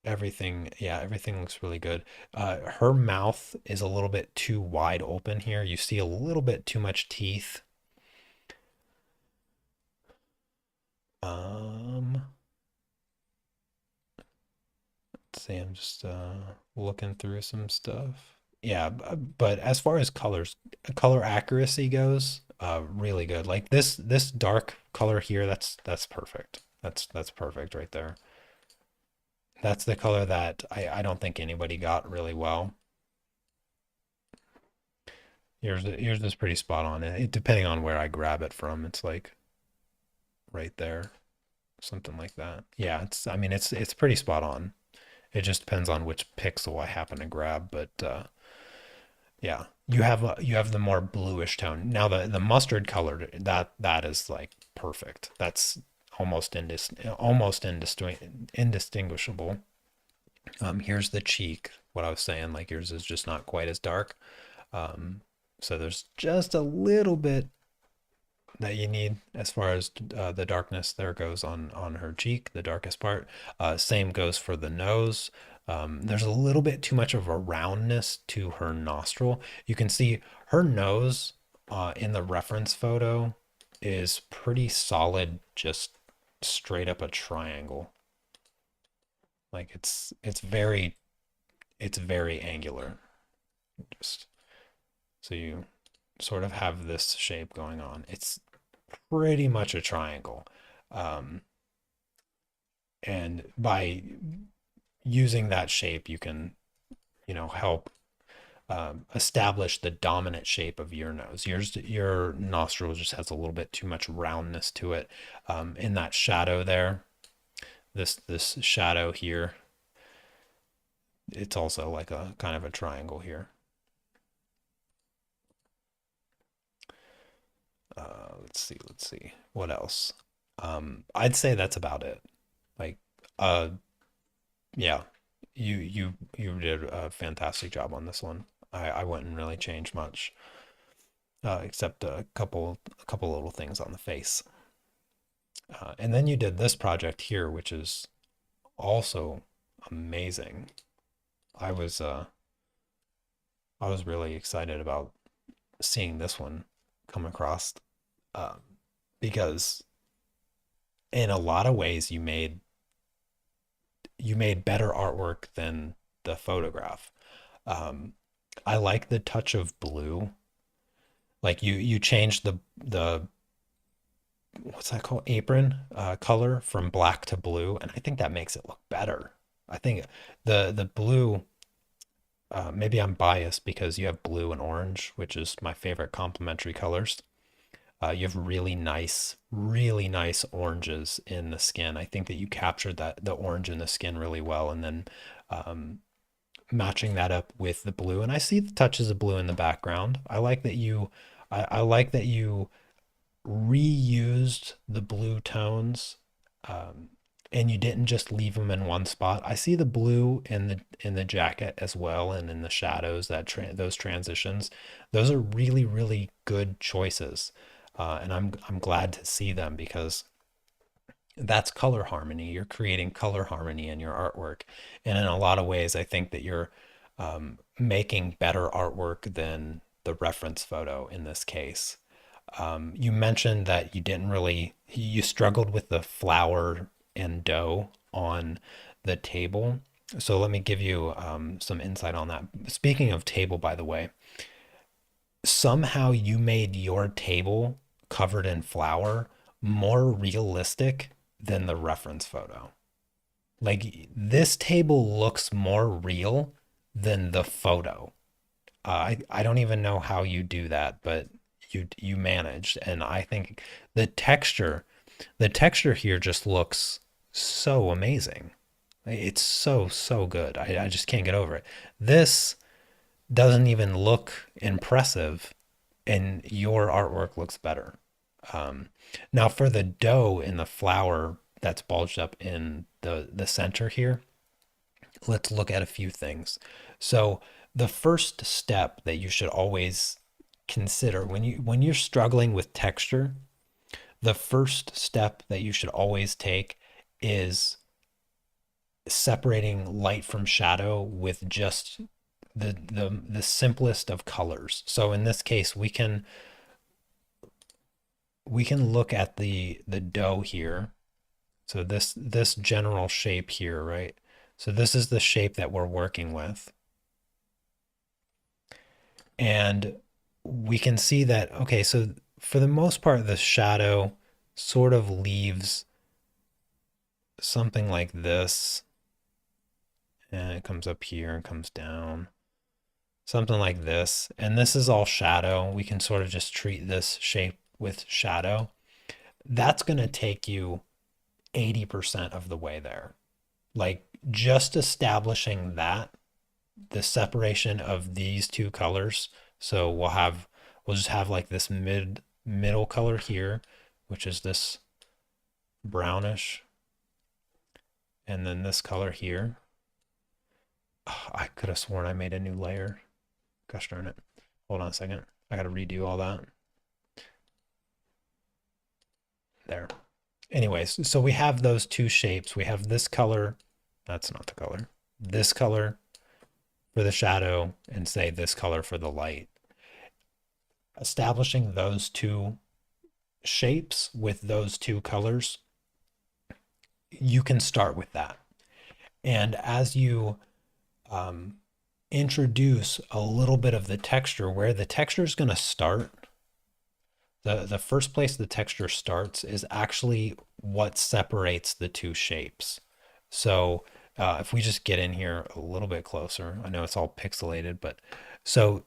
everything, yeah, everything looks really good. Her mouth is a little bit too wide open here. You see a little bit too much teeth. Um, let's see, I'm just looking through some stuff. Yeah, but as far as color accuracy goes, really good. Like this dark color here, that's perfect. That's perfect right there. That's the color that I don't think anybody got really well. Yours is pretty spot on. Depending on where I grab it from, it's like right there, something like that. Yeah, I mean it's pretty spot on. It just depends on which pixel I happen to grab, but yeah, you have the more bluish tone. Now the mustard color, that is like perfect. That's almost indistinguishable. Here's the cheek. What I was saying, like yours is just not quite as dark. Um, so there's just a little bit that you need as far as, the darkness there goes on her cheek, the darkest part. Same goes for the nose. There's a little bit too much of a roundness to her nostril. You can see her nose, in the reference photo, is pretty solid, just straight up a triangle. Like it's very angular. Just so you sort of have this shape going on. It's pretty much a triangle. Um, and by using that shape, you can, help, establish the dominant shape of your nose. Your nostril just has a little bit too much roundness to it. In that shadow there, this shadow here, it's also like a kind of a triangle here. let's see. What else? I'd say that's about it. Like, uh, yeah, you did a fantastic job on this one. I wouldn't really change much, except a couple little things on the face. And then you did this project here, which is also amazing. I was uh, I was really excited about seeing this one come across, uh, because in a lot of ways you made better artwork than the photograph. Um, I like the touch of blue. Like you changed the what's that called, apron color from black to blue, and I think that makes it look better. I think the blue, maybe I'm biased because you have blue and orange, which is my favorite complementary colors. You have really nice oranges in the skin. I think that you captured the orange in the skin really well, and then um, matching that up with the blue. And I see the touches of blue in the background. I like that you reused the blue tones, um, and you didn't just leave them in one spot. I see the blue in the jacket as well, and in the shadows, those transitions. Those are really good choices, and I'm glad to see them because that's color harmony. You're creating color harmony in your artwork, and in a lot of ways, I think that you're making better artwork than the reference photo in this case. You mentioned that you struggled with the flour and dough on the table. So let me give you some insight on that. Speaking of table, by the way, somehow you made your table covered in flour more realistic than the reference photo. Like this table looks more real than the photo. I don't even know how you do that, but you managed, and I think the texture, the texture here just looks so amazing. It's so good. I just can't get over it. This doesn't even look impressive, and your artwork looks better. Um, Now for the dough in the flour that's bulged up in the center here, let's look at a few things. So the first step that you should always consider when you're struggling with texture, the first step that you should always take is separating light from shadow with just the simplest of colors. So in this case, we can look at the dough here. So this general shape here, right? So this is the shape that we're working with. And we can see that, okay, so for the most part, the shadow sort of leaves something like this, and it comes up here and comes down, something like this. And this is all shadow. We can sort of just treat this shape with shadow. That's going to take you 80% of the way there. Like just establishing that, the separation of these two colors. So we'll just have like this middle color here, which is this brownish, and then this color here. Oh, I could have sworn I made a new layer. Gosh darn it. Hold on a second. I got to redo all that. There. Anyways, so we have those two shapes. We have this color. That's not the color. This color for the shadow, and say this color for the light. Establishing those two shapes with those two colors, you can start with that. And as you introduce a little bit of the texture, where the texture is going to start, the first place the texture starts is actually what separates the two shapes. So if we just get in here a little bit closer, I know it's all pixelated, but so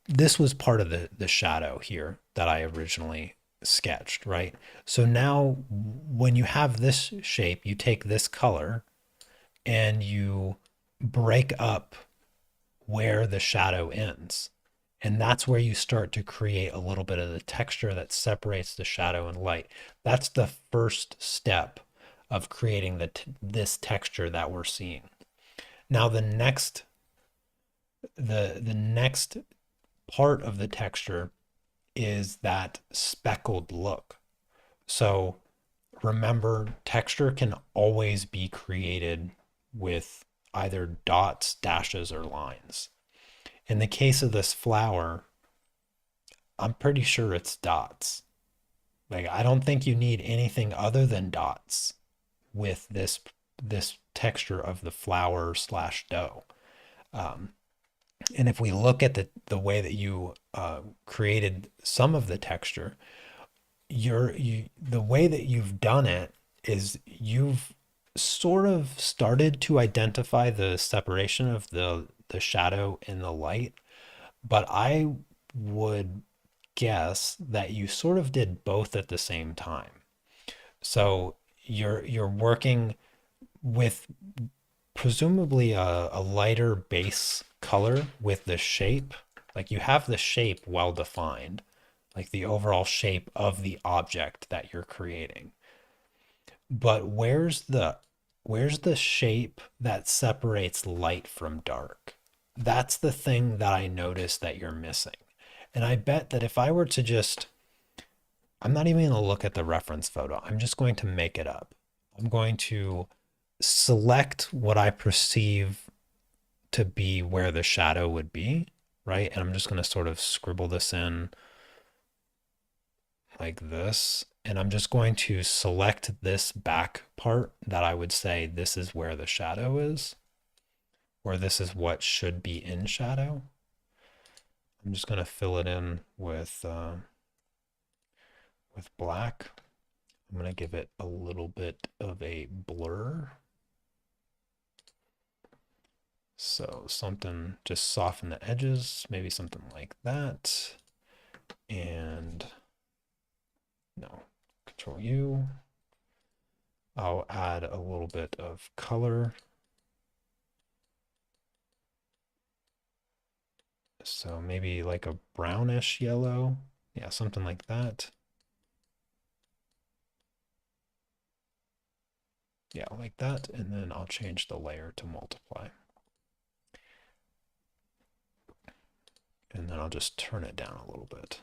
this was part of the shadow here that I originally sketched, right? So now when you have this shape, you take this color and you break up where the shadow ends. And that's where you start to create a little bit of the texture that separates the shadow and light. That's the first step of creating this texture that we're seeing. Now the next part of the texture is that speckled look. So remember, texture can always be created with either dots, dashes, or lines. In the case of this flower, I'm pretty sure it's dots. Like I don't think you need anything other than dots with this texture of the flower slash dough. Um, and if we look at the way that you created some of the texture, the way that you've done it is you've sort of started to identify the separation of the shadow and the light, but I would guess that you sort of did both at the same time. So you're working with presumably a lighter base color with the shape. Like you have the shape well defined, like the overall shape of the object that you're creating. But where's the shape that separates light from dark? That's the thing that I noticed that you're missing. And I bet that if I were to just, I'm not even going to look at the reference photo. I'm just going to make it up. I'm going to select what I perceive to be where the shadow would be, right? And I'm just going to sort of scribble this in like this. And I'm just going to select this back part that I would say this is where the shadow is, or this is what should be in shadow. I'm just going to fill it in with black. I'm going to give it a little bit of a blur. So something, just soften the edges, maybe something like that. And no, Control U. I'll add a little bit of color. So maybe like a brownish yellow. Yeah, something like that. Yeah, like that. And then I'll change the layer to multiply. And then I'll just turn it down a little bit.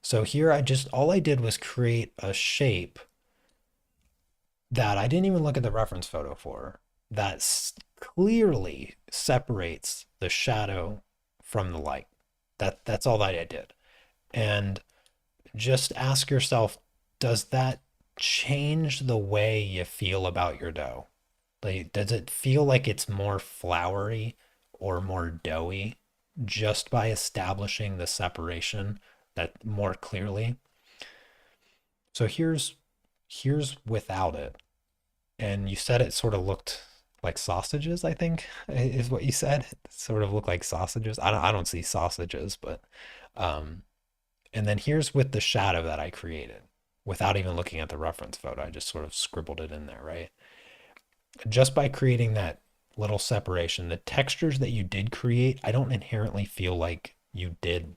So here all I did was create a shape that I didn't even look at the reference photo for, that clearly separates the shadow from the light. That's all that I did. And just ask yourself, does that change the way you feel about your dough? Like, does it feel like it's more flowery or more doughy just by establishing the separation that more clearly? So here's without it. And you said it sort of looked like sausages, I think, is what you said. It sort of looked like sausages. I don't see sausages, but um and then here's with the shadow that I created without even looking at the reference photo. I just sort of scribbled it in there, right? Just by creating that little separation, the textures that you did create, I don't inherently feel like you did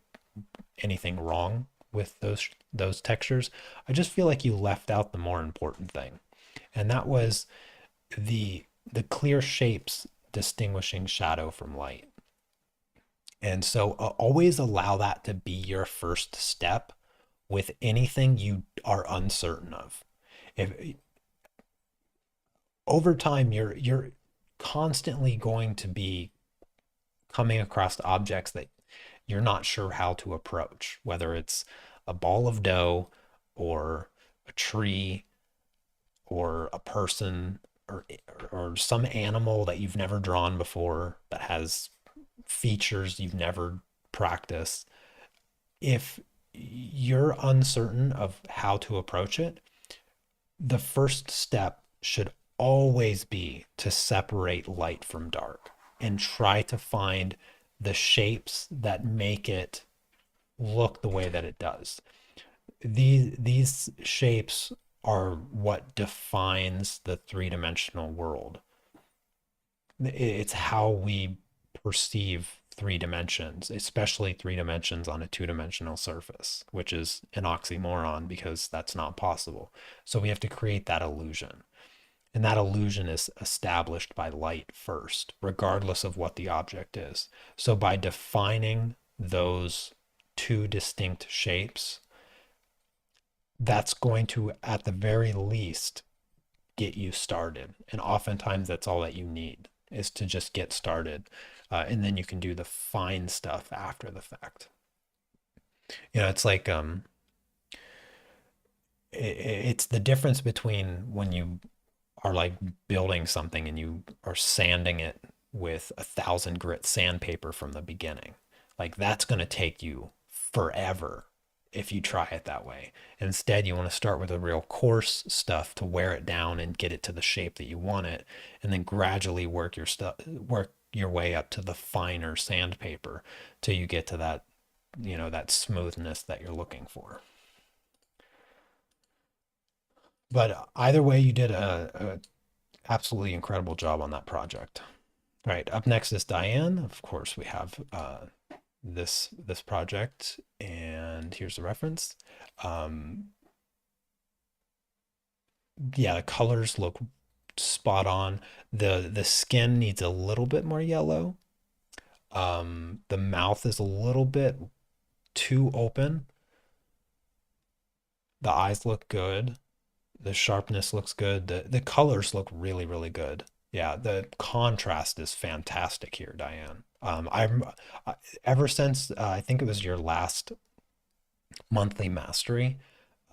anything wrong with those textures. I just feel like you left out the more important thing. And that was the clear shapes distinguishing shadow from light. And so always allow that to be your first step with anything you are uncertain of. If over time you're constantly going to be coming across objects that you're not sure how to approach, whether it's a ball of dough or a tree or a person or some animal that you've never drawn before that has features you've never practiced. If you're uncertain of how to approach it, the first step should always be to separate light from dark and try to find the shapes that make it look the way that it does. These shapes are what defines the three-dimensional world. It's how we perceive three dimensions, especially three dimensions on a two-dimensional surface, which is an oxymoron because that's not possible. So we have to create that illusion. And that illusion is established by light first, regardless of what the object is. So by defining those two distinct shapes, that's going to, at the very least, get you started. And oftentimes that's all that you need is to just get started. And then you can do the fine stuff after the fact. It's like it's the difference between when you are like building something and you are sanding it with 1,000 grit sandpaper from the beginning. Like that's going to take you forever if you try it that way. Instead, you want to start with the real coarse stuff to wear it down and get it to the shape that you want it, and then gradually work your way up to the finer sandpaper till you get to that, that smoothness that you're looking for. But either way, you did a absolutely incredible job on that project. All right, up next is Diane. Of course, we have this project, and here's the reference. Um, yeah, the colors look spot on. The skin needs a little bit more yellow. The mouth is a little bit too open. The eyes look good. The sharpness looks good. The colors look really, really good. Yeah, the contrast is fantastic here, Diane. Ever since I think it was your last monthly mastery,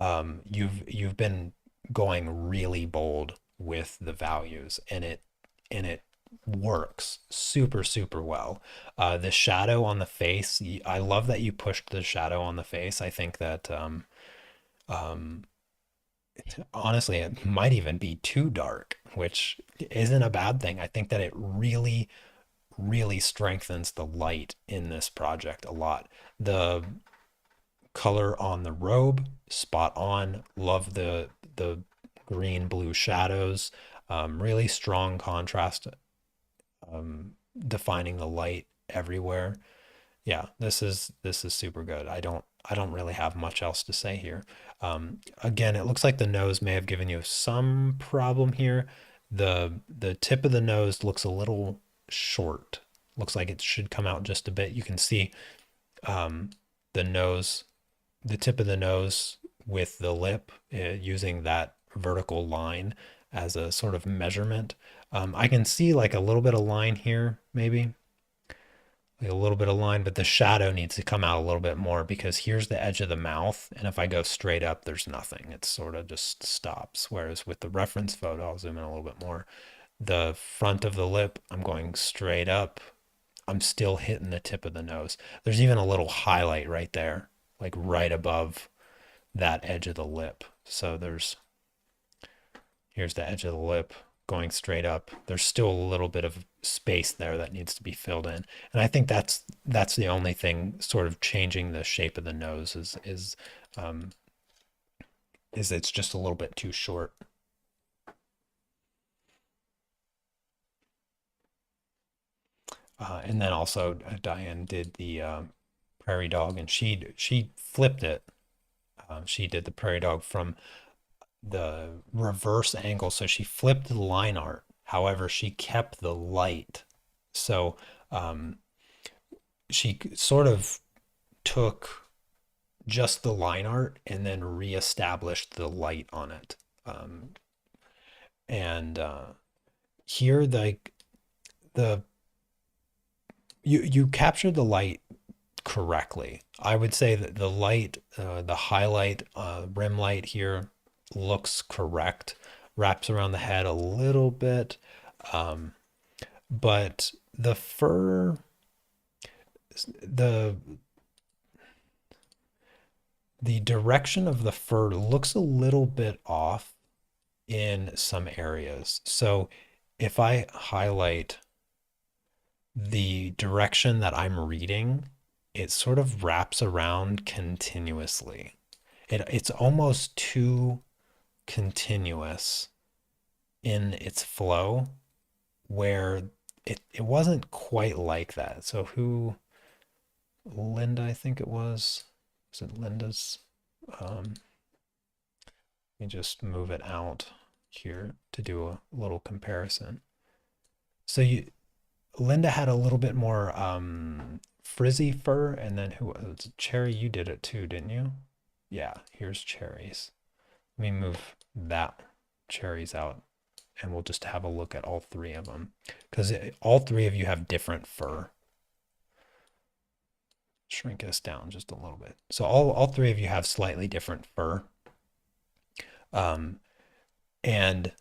you've been going really bold with the values, and it works super, super well. The shadow on the face, I love that you pushed the shadow on the face. I think that um, honestly, it might even be too dark, which isn't a bad thing. I think that it really, really strengthens the light in this project a lot. The color on the robe, spot on. Love the green blue shadows. Really strong contrast, defining the light everywhere. Yeah, this is super good. I don't really have much else to say here. Again, it looks like the nose may have given you some problem here. The tip of the nose looks a little short. Looks like it should come out just a bit. You can see um, the nose, the tip of the nose with the lip using that vertical line as a sort of measurement. I can see like a little bit of line here, maybe like a little bit of line, but the shadow needs to come out a little bit more because here's the edge of the mouth. And if I go straight up, there's nothing. It sort of just stops. Whereas with the reference photo, I'll zoom in a little bit more. The front of the lip, I'm going straight up. I'm still hitting the tip of the nose. There's even a little highlight right there, like right above that edge of the lip. So here's the edge of the lip going straight up. There's still a little bit of space there that needs to be filled in. And I think that's the only thing sort of changing the shape of the nose um is it's just a little bit too short. And then also Diane did the prairie dog, and she flipped it. She did the prairie dog from the reverse angle. So she flipped the line art. However, she kept the light. So um, she sort of took just the line art and then reestablished the light on it. Um, and here, the you captured the light correctly. I would say that the light, the highlight, rim light here looks correct. Wraps around the head a little bit, um, but the fur, the the direction of the fur looks a little bit off in some areas. So if I highlight the direction that I'm reading, it sort of wraps around continuously. It's almost too continuous in its flow, where it wasn't quite like that. So who, Linda, I think it was. Was it Linda's? Let me just move it out here to do a little comparison. So you Linda had a little bit more frizzy fur, and then who was it? Cherry? You did it too, didn't you? Yeah, here's Cherry's. Let me move that Cherry's out, and we'll just have a look at all three of them because all three of you have different fur. Shrink this down just a little bit. So all three of you have slightly different fur. Um, and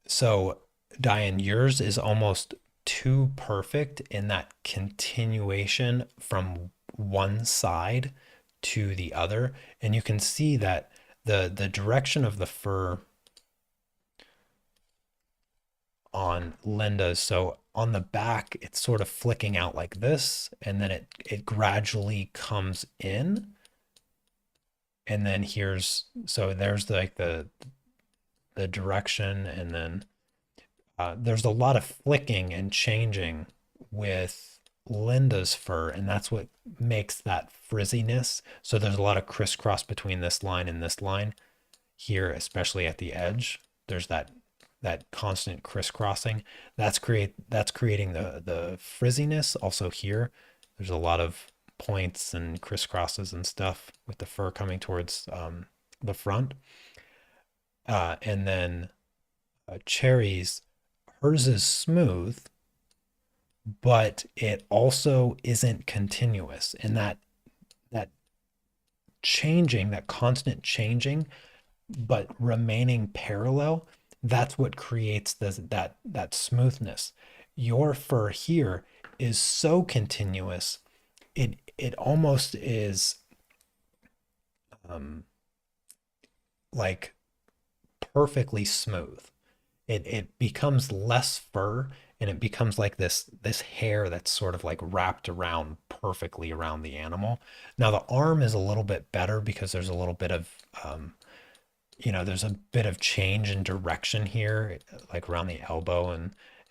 so Diane, yours is almost too perfect in that continuation from one side to the other. And you can see that the direction of the fur on Linda's, so on the back, it's sort of flicking out like this, and then it gradually comes in. And then here's, so there's like the direction, and then there's a lot of flicking and changing with Linda's fur, and that's what makes that frizziness. So there's a lot of crisscross between this line and this line here, especially at the edge. There's that constant crisscrossing. That's creating the frizziness. Also here, there's a lot of points and crisscrosses and stuff with the fur coming towards the front. And then Cherry's, hers is smooth, but it also isn't continuous. And that changing, that constant changing, but remaining parallel, that's what creates that smoothness. Your fur here is so continuous, it almost is um, like perfectly smooth. It becomes less fur, and it becomes like this hair that's sort of like wrapped around perfectly around the animal. Now the arm is a little bit better because there's a little bit of there's a bit of change in direction here, like around the elbow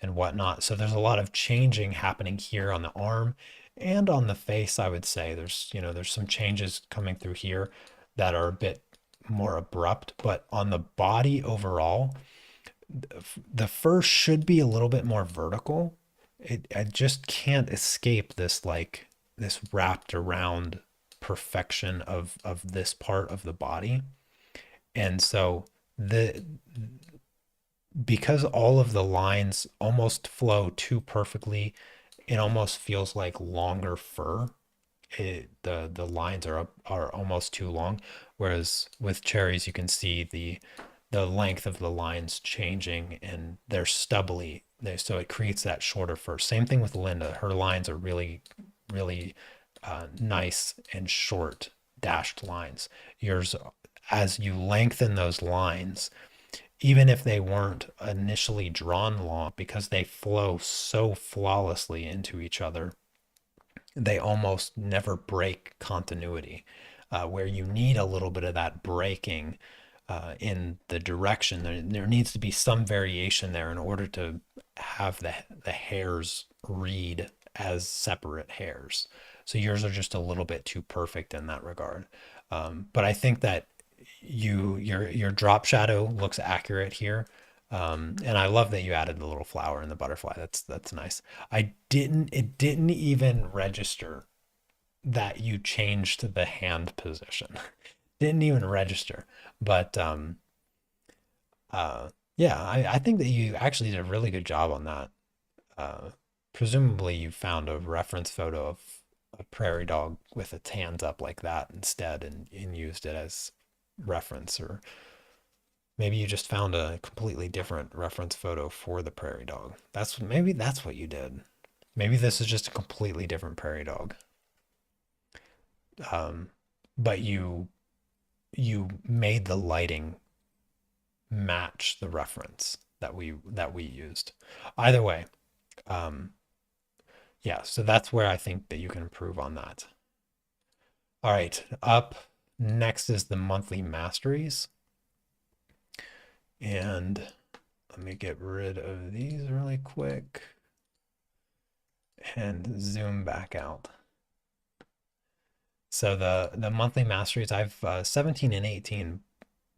and whatnot. So there's a lot of changing happening here on the arm and on the face. I would say there's some changes coming through here that are a bit more abrupt, but on the body overall, the fur should be a little bit more vertical. I just can't escape this wrapped around perfection of this part of the body. And so the because all of the lines almost flow too perfectly, it almost feels like longer fur. The lines are almost too long, whereas with cherries you can see the length of the lines changing, and they're stubbly. So it creates that shorter fur. Same thing with Linda. Her lines are really nice and short dashed lines. Yours, as you lengthen those lines, even if they weren't initially drawn long, because they flow so flawlessly into each other, they almost never break continuity. Where you need a little bit of that breaking in the direction, there needs to be some variation there in order to have the hairs read as separate hairs. So yours are just a little bit too perfect in that regard. But I think that your drop shadow looks accurate here. And I love that you added the little flower and the butterfly. That's nice. It didn't even register that you changed the hand position. Didn't even register. But yeah, I think that you actually did a really good job on that. Uh, Presumably you found a reference photo of a prairie dog with its hands up like that instead, and used it as reference, or maybe you just found a completely different reference photo for the prairie dog. Maybe that's what you did. Maybe this is just a completely different prairie dog. Um, but you made the lighting match the reference that we used. Either way, um, yeah, so that's where I think that you can improve on that. All right, up next is the monthly masteries. And let me get rid of these really quick. and zoom back out. So the monthly masteries, I've 17 and 18.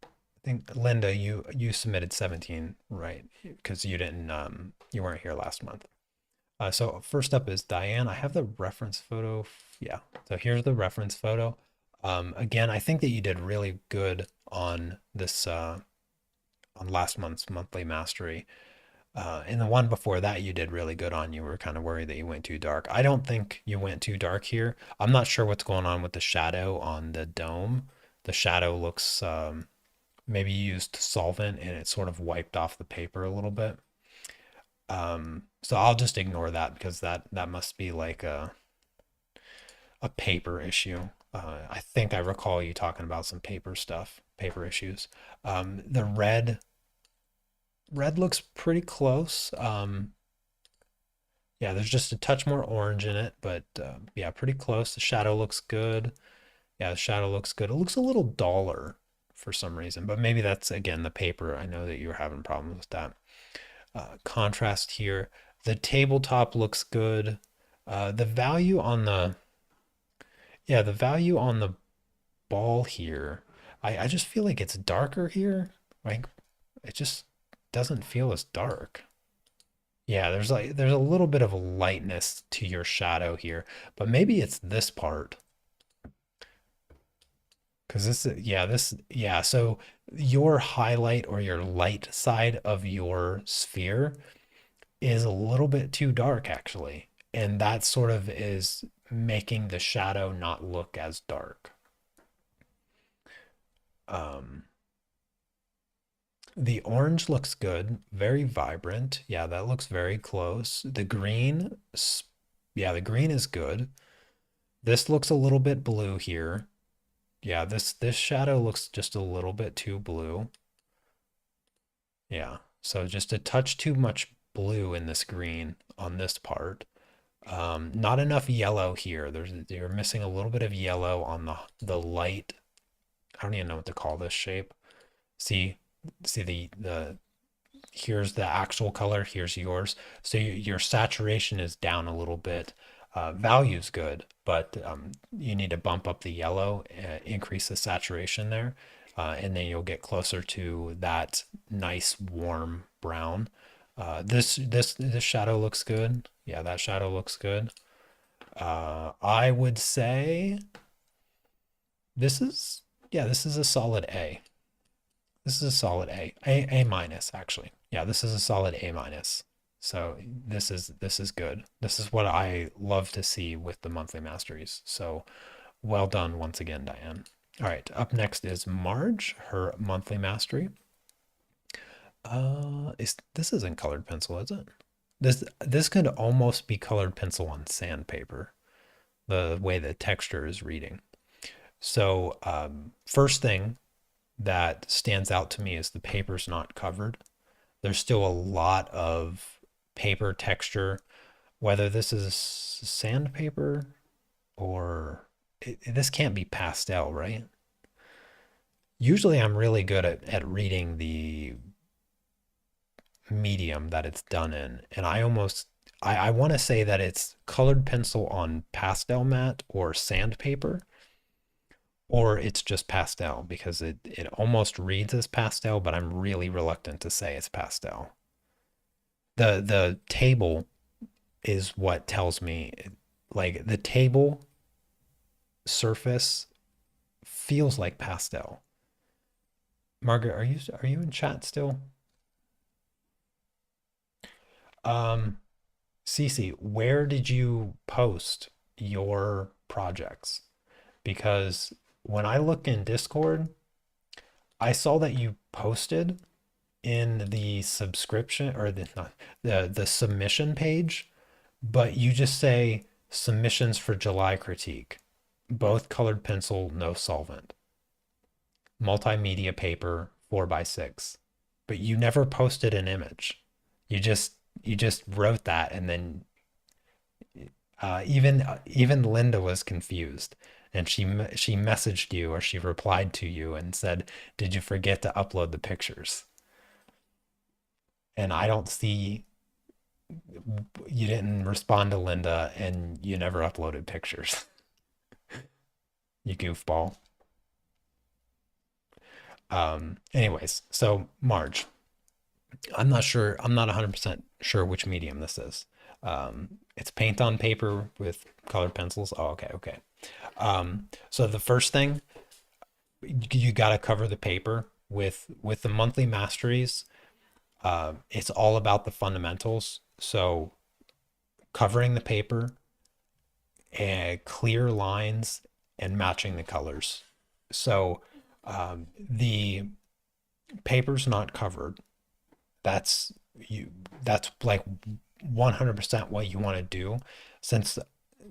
I think Linda, you submitted 17, right? Because you weren't here last month. So first up is Diane. I have the reference photo. Yeah. So here's the reference photo. Again, I think that you did really good on this on last month's monthly mastery. And the one before that you did really good on. You were kind of worried that you went too dark. I don't think you went too dark here. I'm not sure what's going on with the shadow on the dome. The shadow looks maybe you used solvent and it sort of wiped off the paper a little bit. So I'll just ignore that because that must be like a paper issue. I think I recall you talking about some paper stuff, paper issues. The red looks pretty close. Yeah, there's just a touch more orange in it, but yeah, pretty close. The shadow looks good. Yeah, the shadow looks good. It looks a little duller for some reason, but maybe that's again the paper. I know that you were having problems with that. Contrast here. The tabletop looks good. The value on the yeah, the value on the ball here. I just feel like it's darker here. Like it just doesn't feel as dark. Yeah, there's a little bit of a lightness to your shadow here, but maybe it's this part. Because yeah, so your highlight or your light side of your sphere is a little bit too dark actually. And that sort of is making the shadow not look as dark. Um, the orange looks good, very vibrant. Yeah, that looks very close. Yeah, the green is good. This looks a little bit blue here. Yeah, this shadow looks just a little bit too blue. Yeah, so just a touch too much blue in this green on this part. Not enough yellow here. You're missing a little bit of yellow on the light. I don't even know what to call this shape. See, see the here's the actual color. Here's yours. So your saturation is down a little bit. Value's good, but you need to bump up the yellow, increase the saturation there, and then you'll get closer to that nice warm brown. This shadow looks good. Yeah, that shadow looks good. I would say this is yeah, this is a solid A. This is a solid A minus actually. Yeah, this is a solid A minus. So this is good. This is what I love to see with the monthly masteries. So well done once again, Diane. All right, up next is Marge, her monthly mastery. Is this isn't colored pencil, is it? This could almost be colored pencil on sandpaper, the way the texture is reading. So first thing that stands out to me is the paper's not covered. There's still a lot of paper texture, whether this is sandpaper or this can't be pastel, right? Usually I'm really good at reading the medium that it's done in. And I want to say that it's colored pencil on pastel matte or sandpaper, or it's just pastel because it almost reads as pastel, but I'm really reluctant to say it's pastel. The table is what tells me like the table surface feels like pastel. Margaret, are you in chat still? Um, Cece, where did you post your projects? Because when I look in Discord, I saw that you posted in the subscription or the not, the submission page, but you just say submissions for July critique, both colored pencil, no solvent, multimedia paper, 4x6. But you never posted an image. You just you just wrote that and then even Linda was confused, and she messaged you or she replied to you and said, "Did you forget to upload the pictures?" And I don't see. You didn't respond to Linda and you never uploaded pictures. You goofball. Anyways, so Marge, I'm not sure, I'm not 100% sure which medium this is. It's paint on paper with colored pencils. Oh, okay, okay. So the first thing, you got to cover the paper with the monthly masteries. It's all about the fundamentals. So covering the paper and clear lines and matching the colors. So the paper's not covered. That's you. That's like 100% what you want to do, since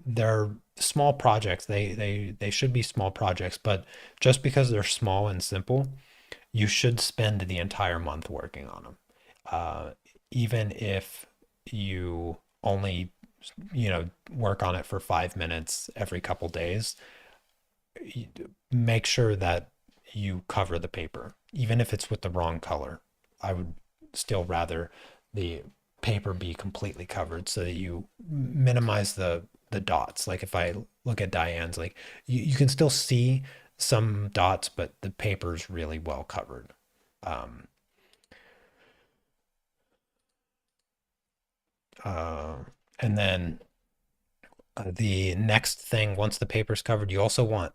they're small projects. They should be small projects, but just because they're small and simple, you should spend the entire month working on them. Uh, Even if you only, work on it for 5 minutes every couple days, make sure that you cover the paper, even if it's with the wrong color. I would still rather the paper be completely covered so that you minimize the dots. Like if I look at Diane's, like you can still see some dots, but the paper's really well covered. Um, uh, and then the next thing, once the paper's covered, you also want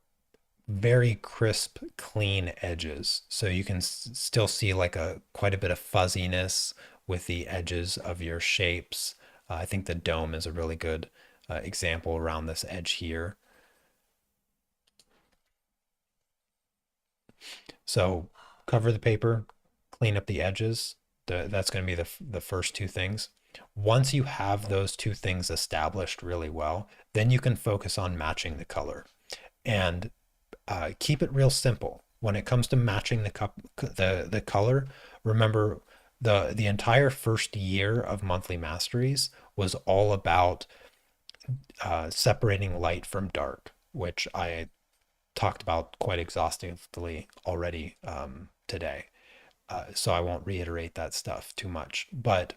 very crisp, clean edges. So you can still see like a quite a bit of fuzziness with the edges of your shapes. I think the dome is a really good example around this edge here. So cover the paper, clean up the edges. That's going to be the first two things. Once you have those two things established really well, then you can focus on matching the color. And keep it real simple when it comes to matching the color. Remember, the entire first year of monthly masteries was all about separating light from dark, which I talked about quite exhaustively already today. So I won't reiterate that stuff too much. But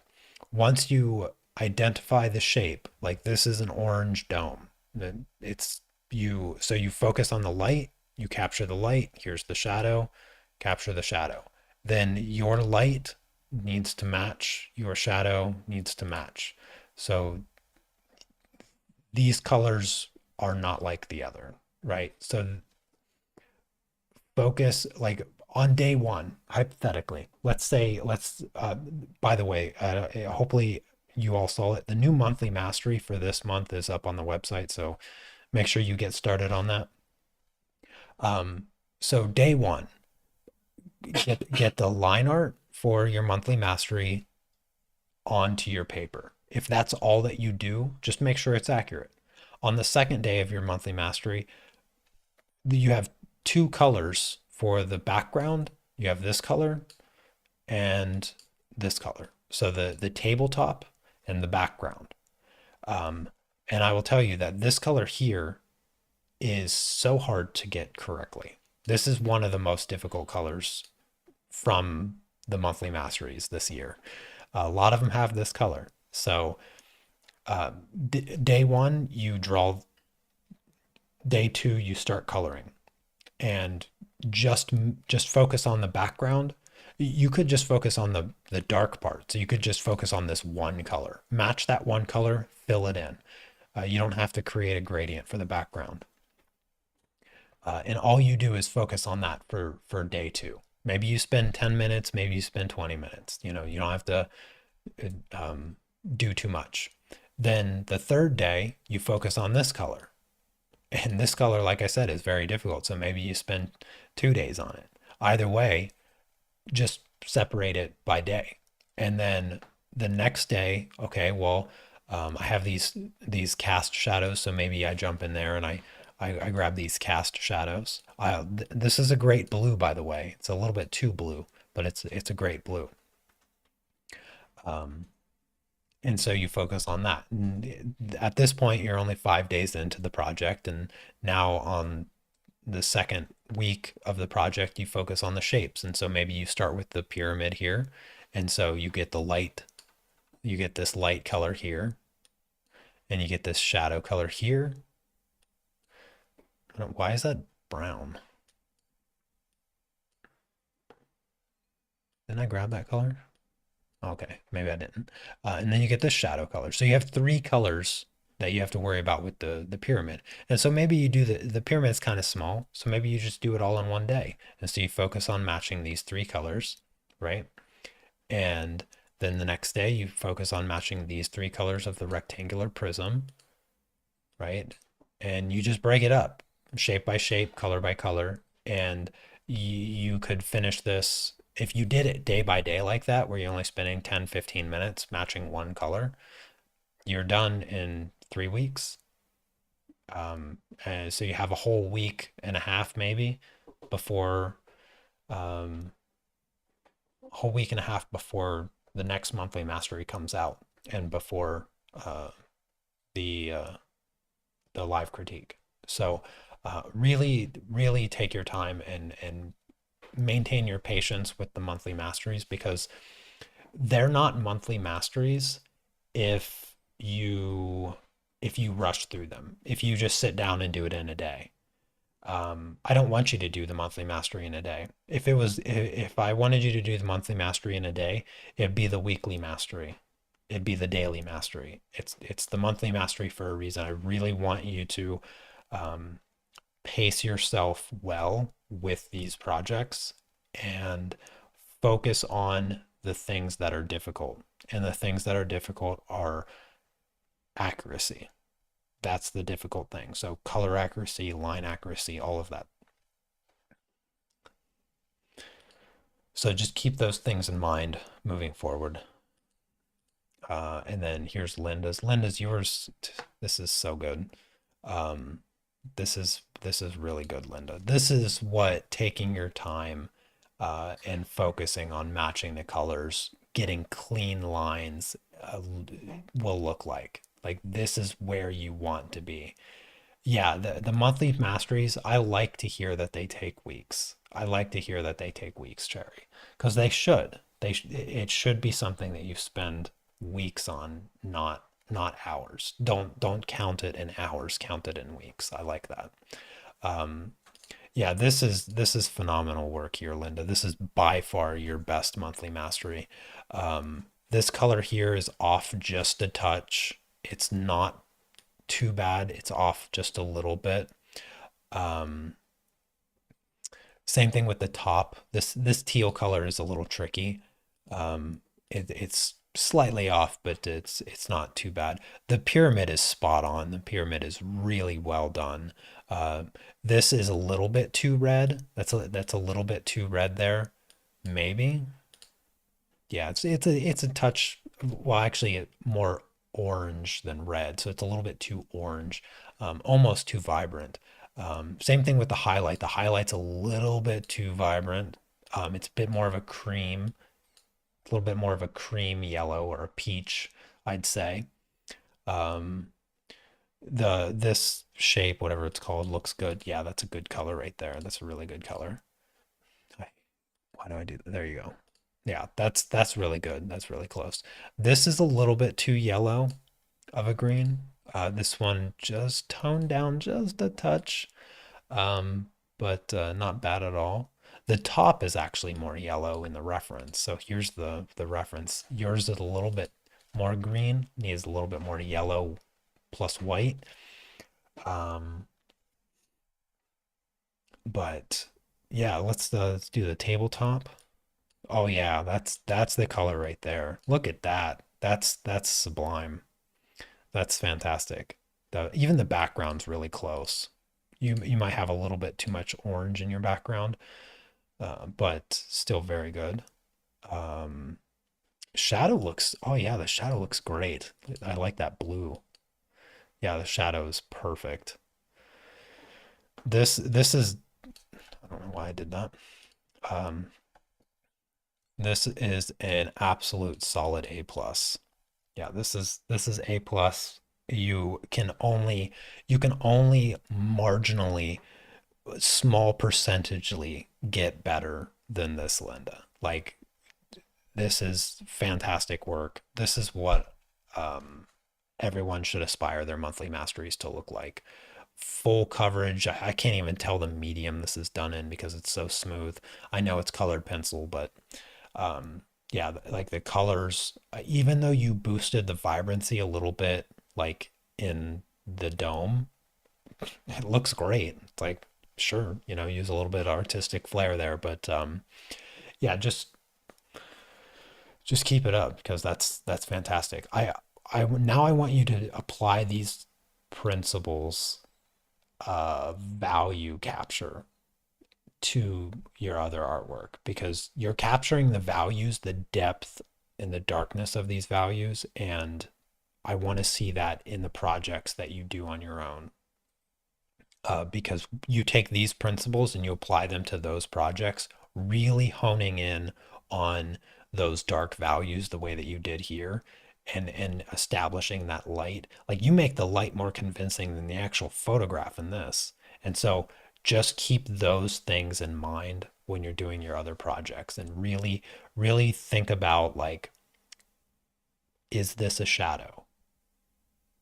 once you identify the shape, like this is an orange dome, then it's you. So you focus on the light, you capture the light. Here's the shadow, capture the shadow. Then your light needs to match, your shadow needs to match. So these colors are not like the other, right? So focus like on day one, hypothetically. Let's say, by the way, hopefully you all saw it. The new monthly mastery for this month is up on the website. So make sure you get started on that. So day one, get the line art for your monthly mastery onto your paper. If that's all that you do, just make sure it's accurate. On the second day of your monthly mastery, you have two colors for the background. You have this color and this color. So the tabletop and the background. Um, and I will tell you that this color here is so hard to get correctly. This is one of the most difficult colors from the monthly masteries this year. A lot of them have this color. So day one, you draw. Day two, you start coloring, and just just focus on the background. You could just focus on the dark part. So you could just focus on this one color, match that one color, fill it in. You don't have to create a gradient for the background. And all you do is focus on that for day two. Maybe you spend 10 minutes, maybe you spend 20 minutes. You don't have to do too much. Then the third day, you focus on this color. And this color, like I said, is very difficult. So maybe you spend 2 days on it. Either way, just separate it by day. And then the next day, okay, well, I have these cast shadows, so maybe I jump in there and I grab these cast shadows. This is a great blue, by the way. It's a little bit too blue, but it's a great blue. Um, and so you focus on that. And at this point, you're only 5 days into the project, and now on the second week of the project, you focus on the shapes. And so maybe you start with the pyramid here, and so you get the light You get this light color here, and you get this shadow color here. Why is that brown? Didn't I grab that color? Okay, maybe I didn't. And then you get this shadow color. So you have three colors that you have to worry about with the pyramid. And so maybe you do the pyramid is kind of small. So maybe you just do it all in one day. And so you focus on matching these three colors, right? And then the next day you focus on matching these three colors of the rectangular prism, right? And you just break it up shape by shape, color by color. And you could finish this if you did it day by day like that, where you're only spending 10, 15 minutes matching one color, you're done in 3 weeks. And so you have a whole week and a half maybe before, um, a whole week and a half before the next monthly mastery comes out and before uh, the the live critique. So really, really take your time and maintain your patience with the monthly masteries, because they're not monthly masteries if you rush through them. If you just sit down and do it in a day. I don't want you to do the monthly mastery in a day. If I wanted you to do the monthly mastery in a day, it'd be the weekly mastery. It'd be the daily mastery. It's the monthly mastery for a reason. I really want you to um, pace yourself well with these projects and focus on the things that are difficult. And the things that are difficult are accuracy. That's the difficult thing. So color accuracy, line accuracy, all of that. So just keep those things in mind moving forward. And then here's Linda's. Linda's yours. This is so good. Um, this is really good, Linda. This is what taking your time and focusing on matching the colors, getting clean lines will look like. Like this is where you want to be. Yeah, the monthly masteries, I like to hear that they take weeks. I like to hear that they take weeks, Cherry, because they should. It should be something that you spend weeks on, not hours. Don't count it in hours, count it in weeks. I like that. Um, yeah, this is phenomenal work here, Linda. This is by far your best monthly mastery. This color here is off just a touch. It's not too bad. It's off just a little bit. Um, Same thing with the top. This teal color is a little tricky. It's slightly off, but it's not too bad. The pyramid is spot on. The pyramid is really well done. Uh, this is a little bit too red. That's a little bit too red there. Maybe. Yeah, it's a touch. Well, actually, more orange than red, so it's a little bit too orange, almost too vibrant. Same thing with the highlight. The highlight's a little bit too vibrant. It's a bit more of a cream, a little bit more of a cream yellow or a peach, I'd say. Um, the this shape, whatever it's called, looks good. Yeah, that's a good color right there. That's a really good color. Why do I do that? There you go. Yeah, that's really good. That's really close. This is a little bit too yellow of a green. This one just toned down just a touch, but not bad at all. The top is actually more yellow in the reference. So here's the reference. Yours is a little bit more green, needs a little bit more yellow plus white. Um, but yeah, let's do the tabletop. Oh yeah, that's the color right there. Look at that. That's sublime. That's fantastic. Even the background's really close. You might have a little bit too much orange in your background, but still very good. Um, Shadow looks, oh yeah, the shadow looks great. I like that blue. Yeah, the shadow is perfect. This is, I don't know why I did that. Um, this is an absolute solid A plus. Yeah, this is A plus. You can only marginally, small percentagely get better than this, Linda. Like this is fantastic work. This is what um, everyone should aspire their monthly masteries to look like. Full coverage. I can't even tell the medium this is done in because it's so smooth. I know it's colored pencil, but um, yeah, like the colors, even though you boosted the vibrancy a little bit, like in the dome, it looks great. It's like, sure, use a little bit of artistic flair there, but yeah, just keep it up because that's fantastic. I now I want you to apply these principles of value capture to your other artwork because you're capturing the values, the depth and the darkness of these values, and I want to see that in the projects that you do on your own. Because you take these principles and you apply them to those projects, really honing in on those dark values the way that you did here, and establishing that light. Like you make the light more convincing than the actual photograph in this. And so just keep those things in mind when you're doing your other projects and really think about like, is this a shadow?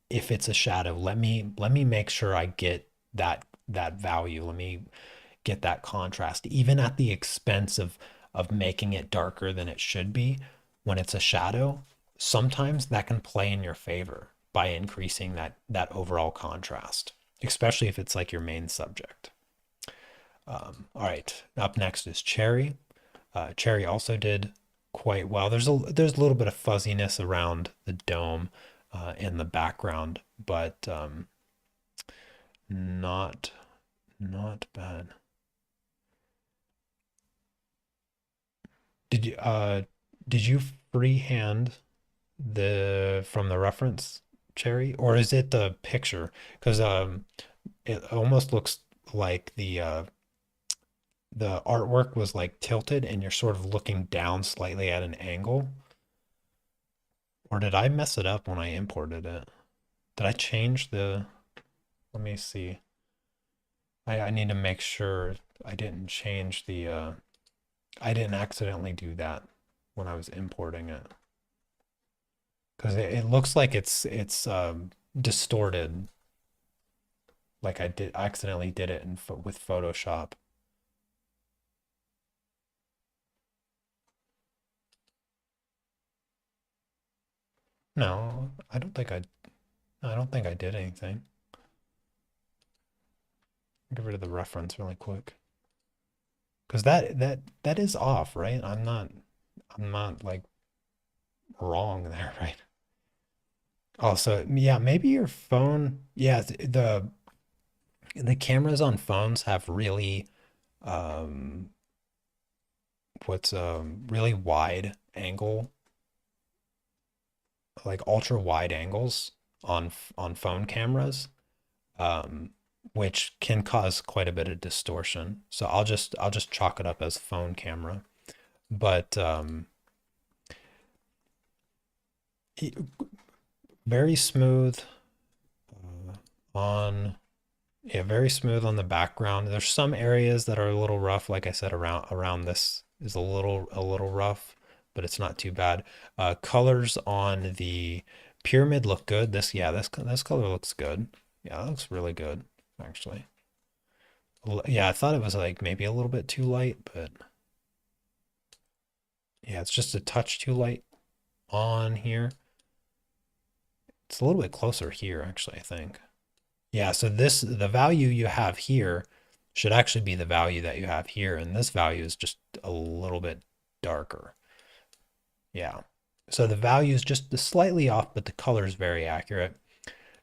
If it's a shadow, let me make sure I get that value. Let me get that contrast, even at the expense of making it darker than it should be when it's a shadow. Sometimes that can play in your favor by increasing that overall contrast, especially if it's like your main subject. All right, up next is Cherry. Cherry also did quite well. There's a little bit of fuzziness around the dome in the background, but not not bad. Did you freehand the from the reference, Cherry, or is it the picture? Because it almost looks like the artwork was like tilted and you're sort of looking down slightly at an angle. Or did I mess it up when I imported it? Did I change the, let me see. I need to make sure I didn't change the I didn't accidentally do that when I was importing it. Because it looks like it's distorted, like I accidentally did it with Photoshop. No, I don't think I did anything. Get rid of the reference really quick. Because that is off, right? I'm not like wrong there, right? Also, yeah, maybe your phone, yeah, the cameras on phones have really um what's really wide angle, like ultra wide angles on phone cameras, um which can cause quite a bit of distortion. So I'll just chalk it up as phone camera. But e- very smooth on yeah, very smooth on the background. There's some areas that are a little rough, like I said, around this is a little rough, but it's not too bad. Colors on the pyramid look good. This color looks good. Yeah, that looks really good, actually. Yeah, I thought it was like maybe a little bit too light, but yeah, it's just a touch too light on here. It's a little bit closer here, actually, I think. Yeah, so the value you have here should actually be the value that you have here, and this value is just a little bit darker. Yeah. So the value is just slightly off, but the color is very accurate.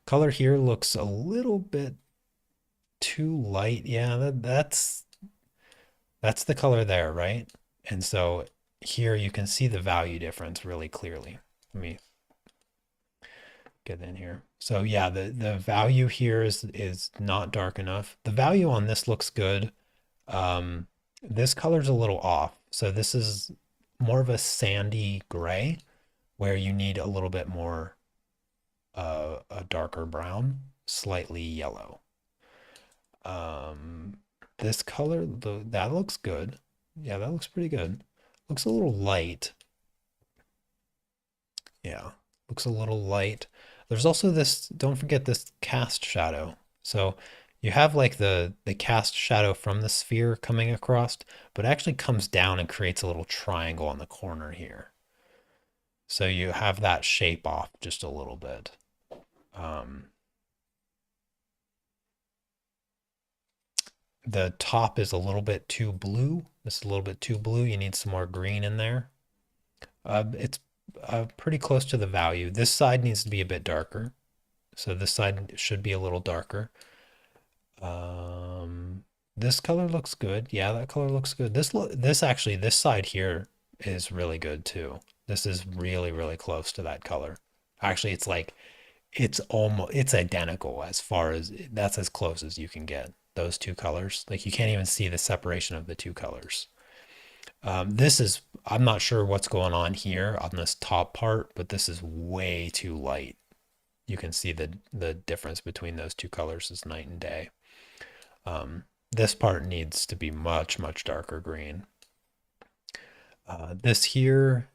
Color here looks a little bit too light. Yeah, that's the color there, right? And so here you can see the value difference really clearly. Let me get in here. So yeah, the value here is not dark enough. The value on this looks good. This color's a little off. So this is more of a sandy gray where you need a little bit more a darker brown, slightly yellow. Um, this color, that looks good. Yeah, that looks pretty good. Looks a little light. Yeah, looks a little light. There's also this, don't forget this cast shadow. So you have like the cast shadow from the sphere coming across, but it actually comes down and creates a little triangle on the corner here. So you have that shape off just a little bit. Um, the top is a little bit too blue. This is a little bit too blue. You need some more green in there. It's pretty close to the value. This side needs to be a bit darker. So this side should be a little darker. This color looks good. Yeah, that color looks good. This actually, this side here is really good too. This is really, really close to that color. Actually, it's like it's identical as far as that's as close as you can get. Those two colors. Like you can't even see the separation of the two colors. This is, I'm not sure what's going on here on this top part, but this is way too light. You can see the difference between those two colors is night and day. This part needs to be much, much darker green. This here,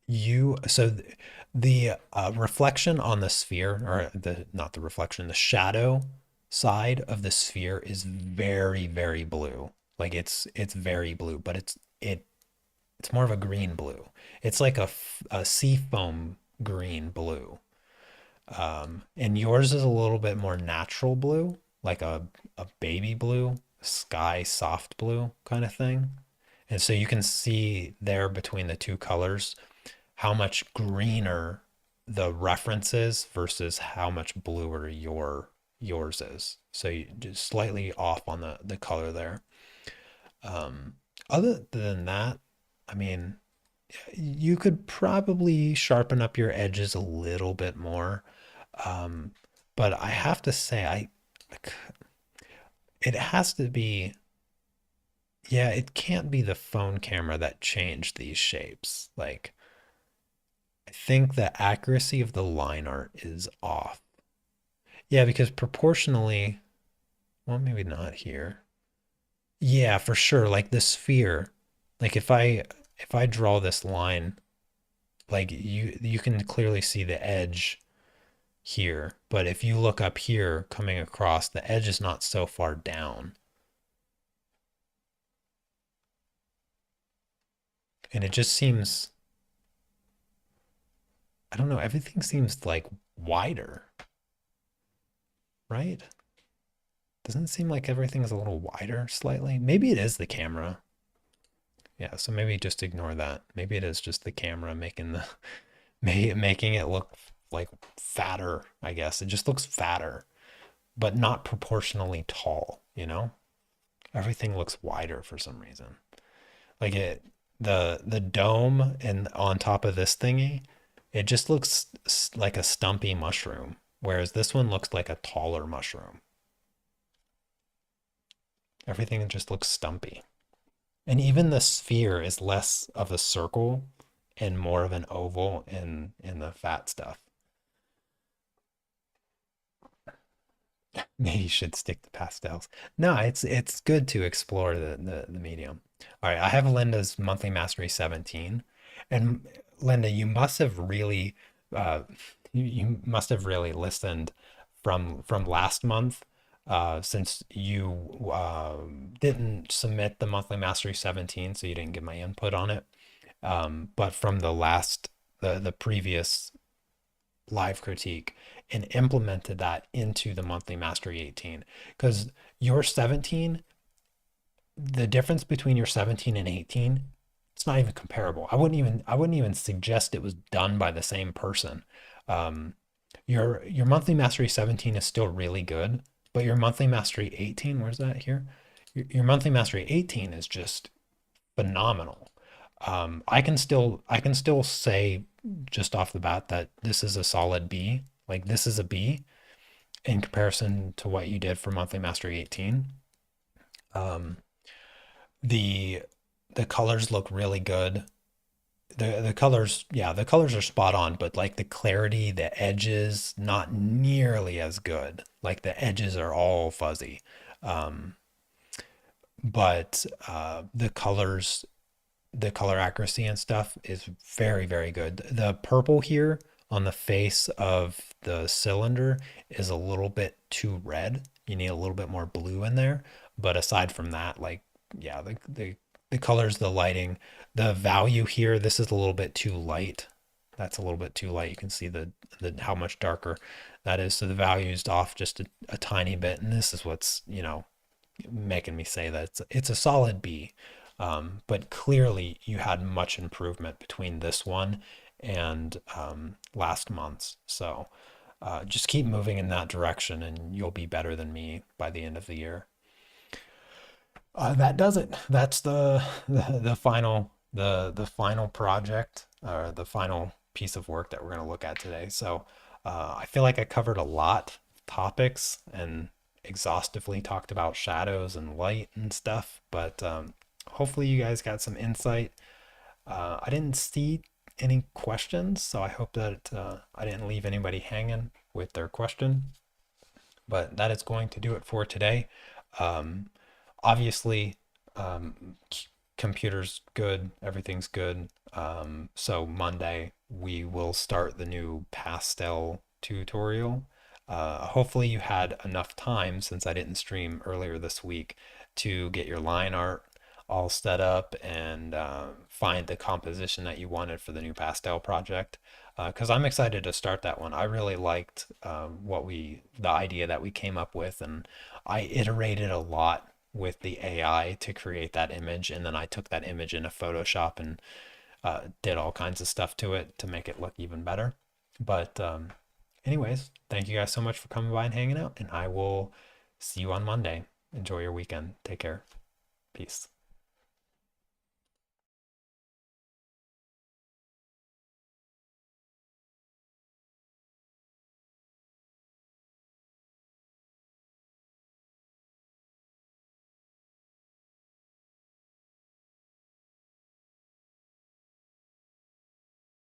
the reflection on the sphere, or the not the reflection, the shadow side of the sphere is very, very blue. Like it's very blue, but it's more of a green blue. It's like a sea foam green blue. And yours is a little bit more natural blue, like a baby blue, sky soft blue kind of thing. And so you can see there between the two colors how much greener the reference is versus how much bluer yours is. So you just slightly off on the color there. Um, Other than that, I mean, you could probably sharpen up your edges a little bit more. Um, but I have to say, it has to be, yeah, it can't be the phone camera that changed these shapes. Like, I think the accuracy of the line art is off. Yeah, because proportionally, well, maybe not here. Yeah, for sure. Like the sphere, like if I draw this line, like you can clearly see the edge here, but if you look up here coming across, the edge is not so far down. And it just seems, I don't know, everything seems like wider, right? Doesn't it seem like everything's a little wider slightly? Maybe it is the camera. Yeah, so maybe just ignore that. Maybe it is just the camera making the making it look like fatter, I guess. It just looks fatter, but not proportionally tall, you know? Everything looks wider for some reason. Like the dome and on top of this thingy, it just looks like a stumpy mushroom, whereas this one looks like a taller mushroom. Everything just looks stumpy. And even the sphere is less of a circle and more of an oval in the fat stuff. Maybe you should stick to pastels. No, it's good to explore the medium. All right, I have Linda's monthly mastery 17. And Linda, you must have really uh you must have really listened from last month since you didn't submit the monthly mastery 17, so you didn't get my input on it. But from the previous live critique and implemented that into the monthly mastery 18 because your 17, the difference between your 17 and 18, it's not even comparable. I wouldn't even suggest it was done by the same person. um your monthly mastery 17 is still really good, but your monthly mastery 18, where's that here, your monthly mastery 18 is just phenomenal. I can still say just off the bat that this is a solid B. Like this is a B in comparison to what you did for monthly mastery 18. Um, the the colors look really good. The colors, yeah, the colors are spot on, but like the clarity, the edges, not nearly as good. Like the edges are all fuzzy. Um, but the colors the color accuracy and stuff is very, very good. The purple here on the face of the cylinder is a little bit too red. You need a little bit more blue in there. But aside from that, like, yeah, the colors, the lighting, the value here, this is a little bit too light. That's a little bit too light. You can see the how much darker that is. So the value is off just a tiny bit. And this is what's, making me say that it's a solid B. But clearly, you had much improvement between this one and last month's. So just keep moving in that direction, and you'll be better than me by the end of the year. That does it. That's the final the final project or the final piece of work that we're going to look at today. So I feel like I covered a lot of topics and exhaustively talked about shadows and light and stuff, but hopefully you guys got some insight. I didn't see any questions, so I hope that I didn't leave anybody hanging with their question. But that is going to do it for today. Um, Obviously, computer's good, everything's good. So Monday we will start the new pastel tutorial. Hopefully you had enough time since I didn't stream earlier this week to get your line art all set up and find the composition that you wanted for the new pastel project. Because I'm excited to start that one. I really liked the idea that we came up with, and I iterated a lot with the AI to create that image, and then I took that image into Photoshop and did all kinds of stuff to it to make it look even better. But anyways, thank you guys so much for coming by and hanging out, and I will see you on Monday. Enjoy your weekend. Take care. Peace.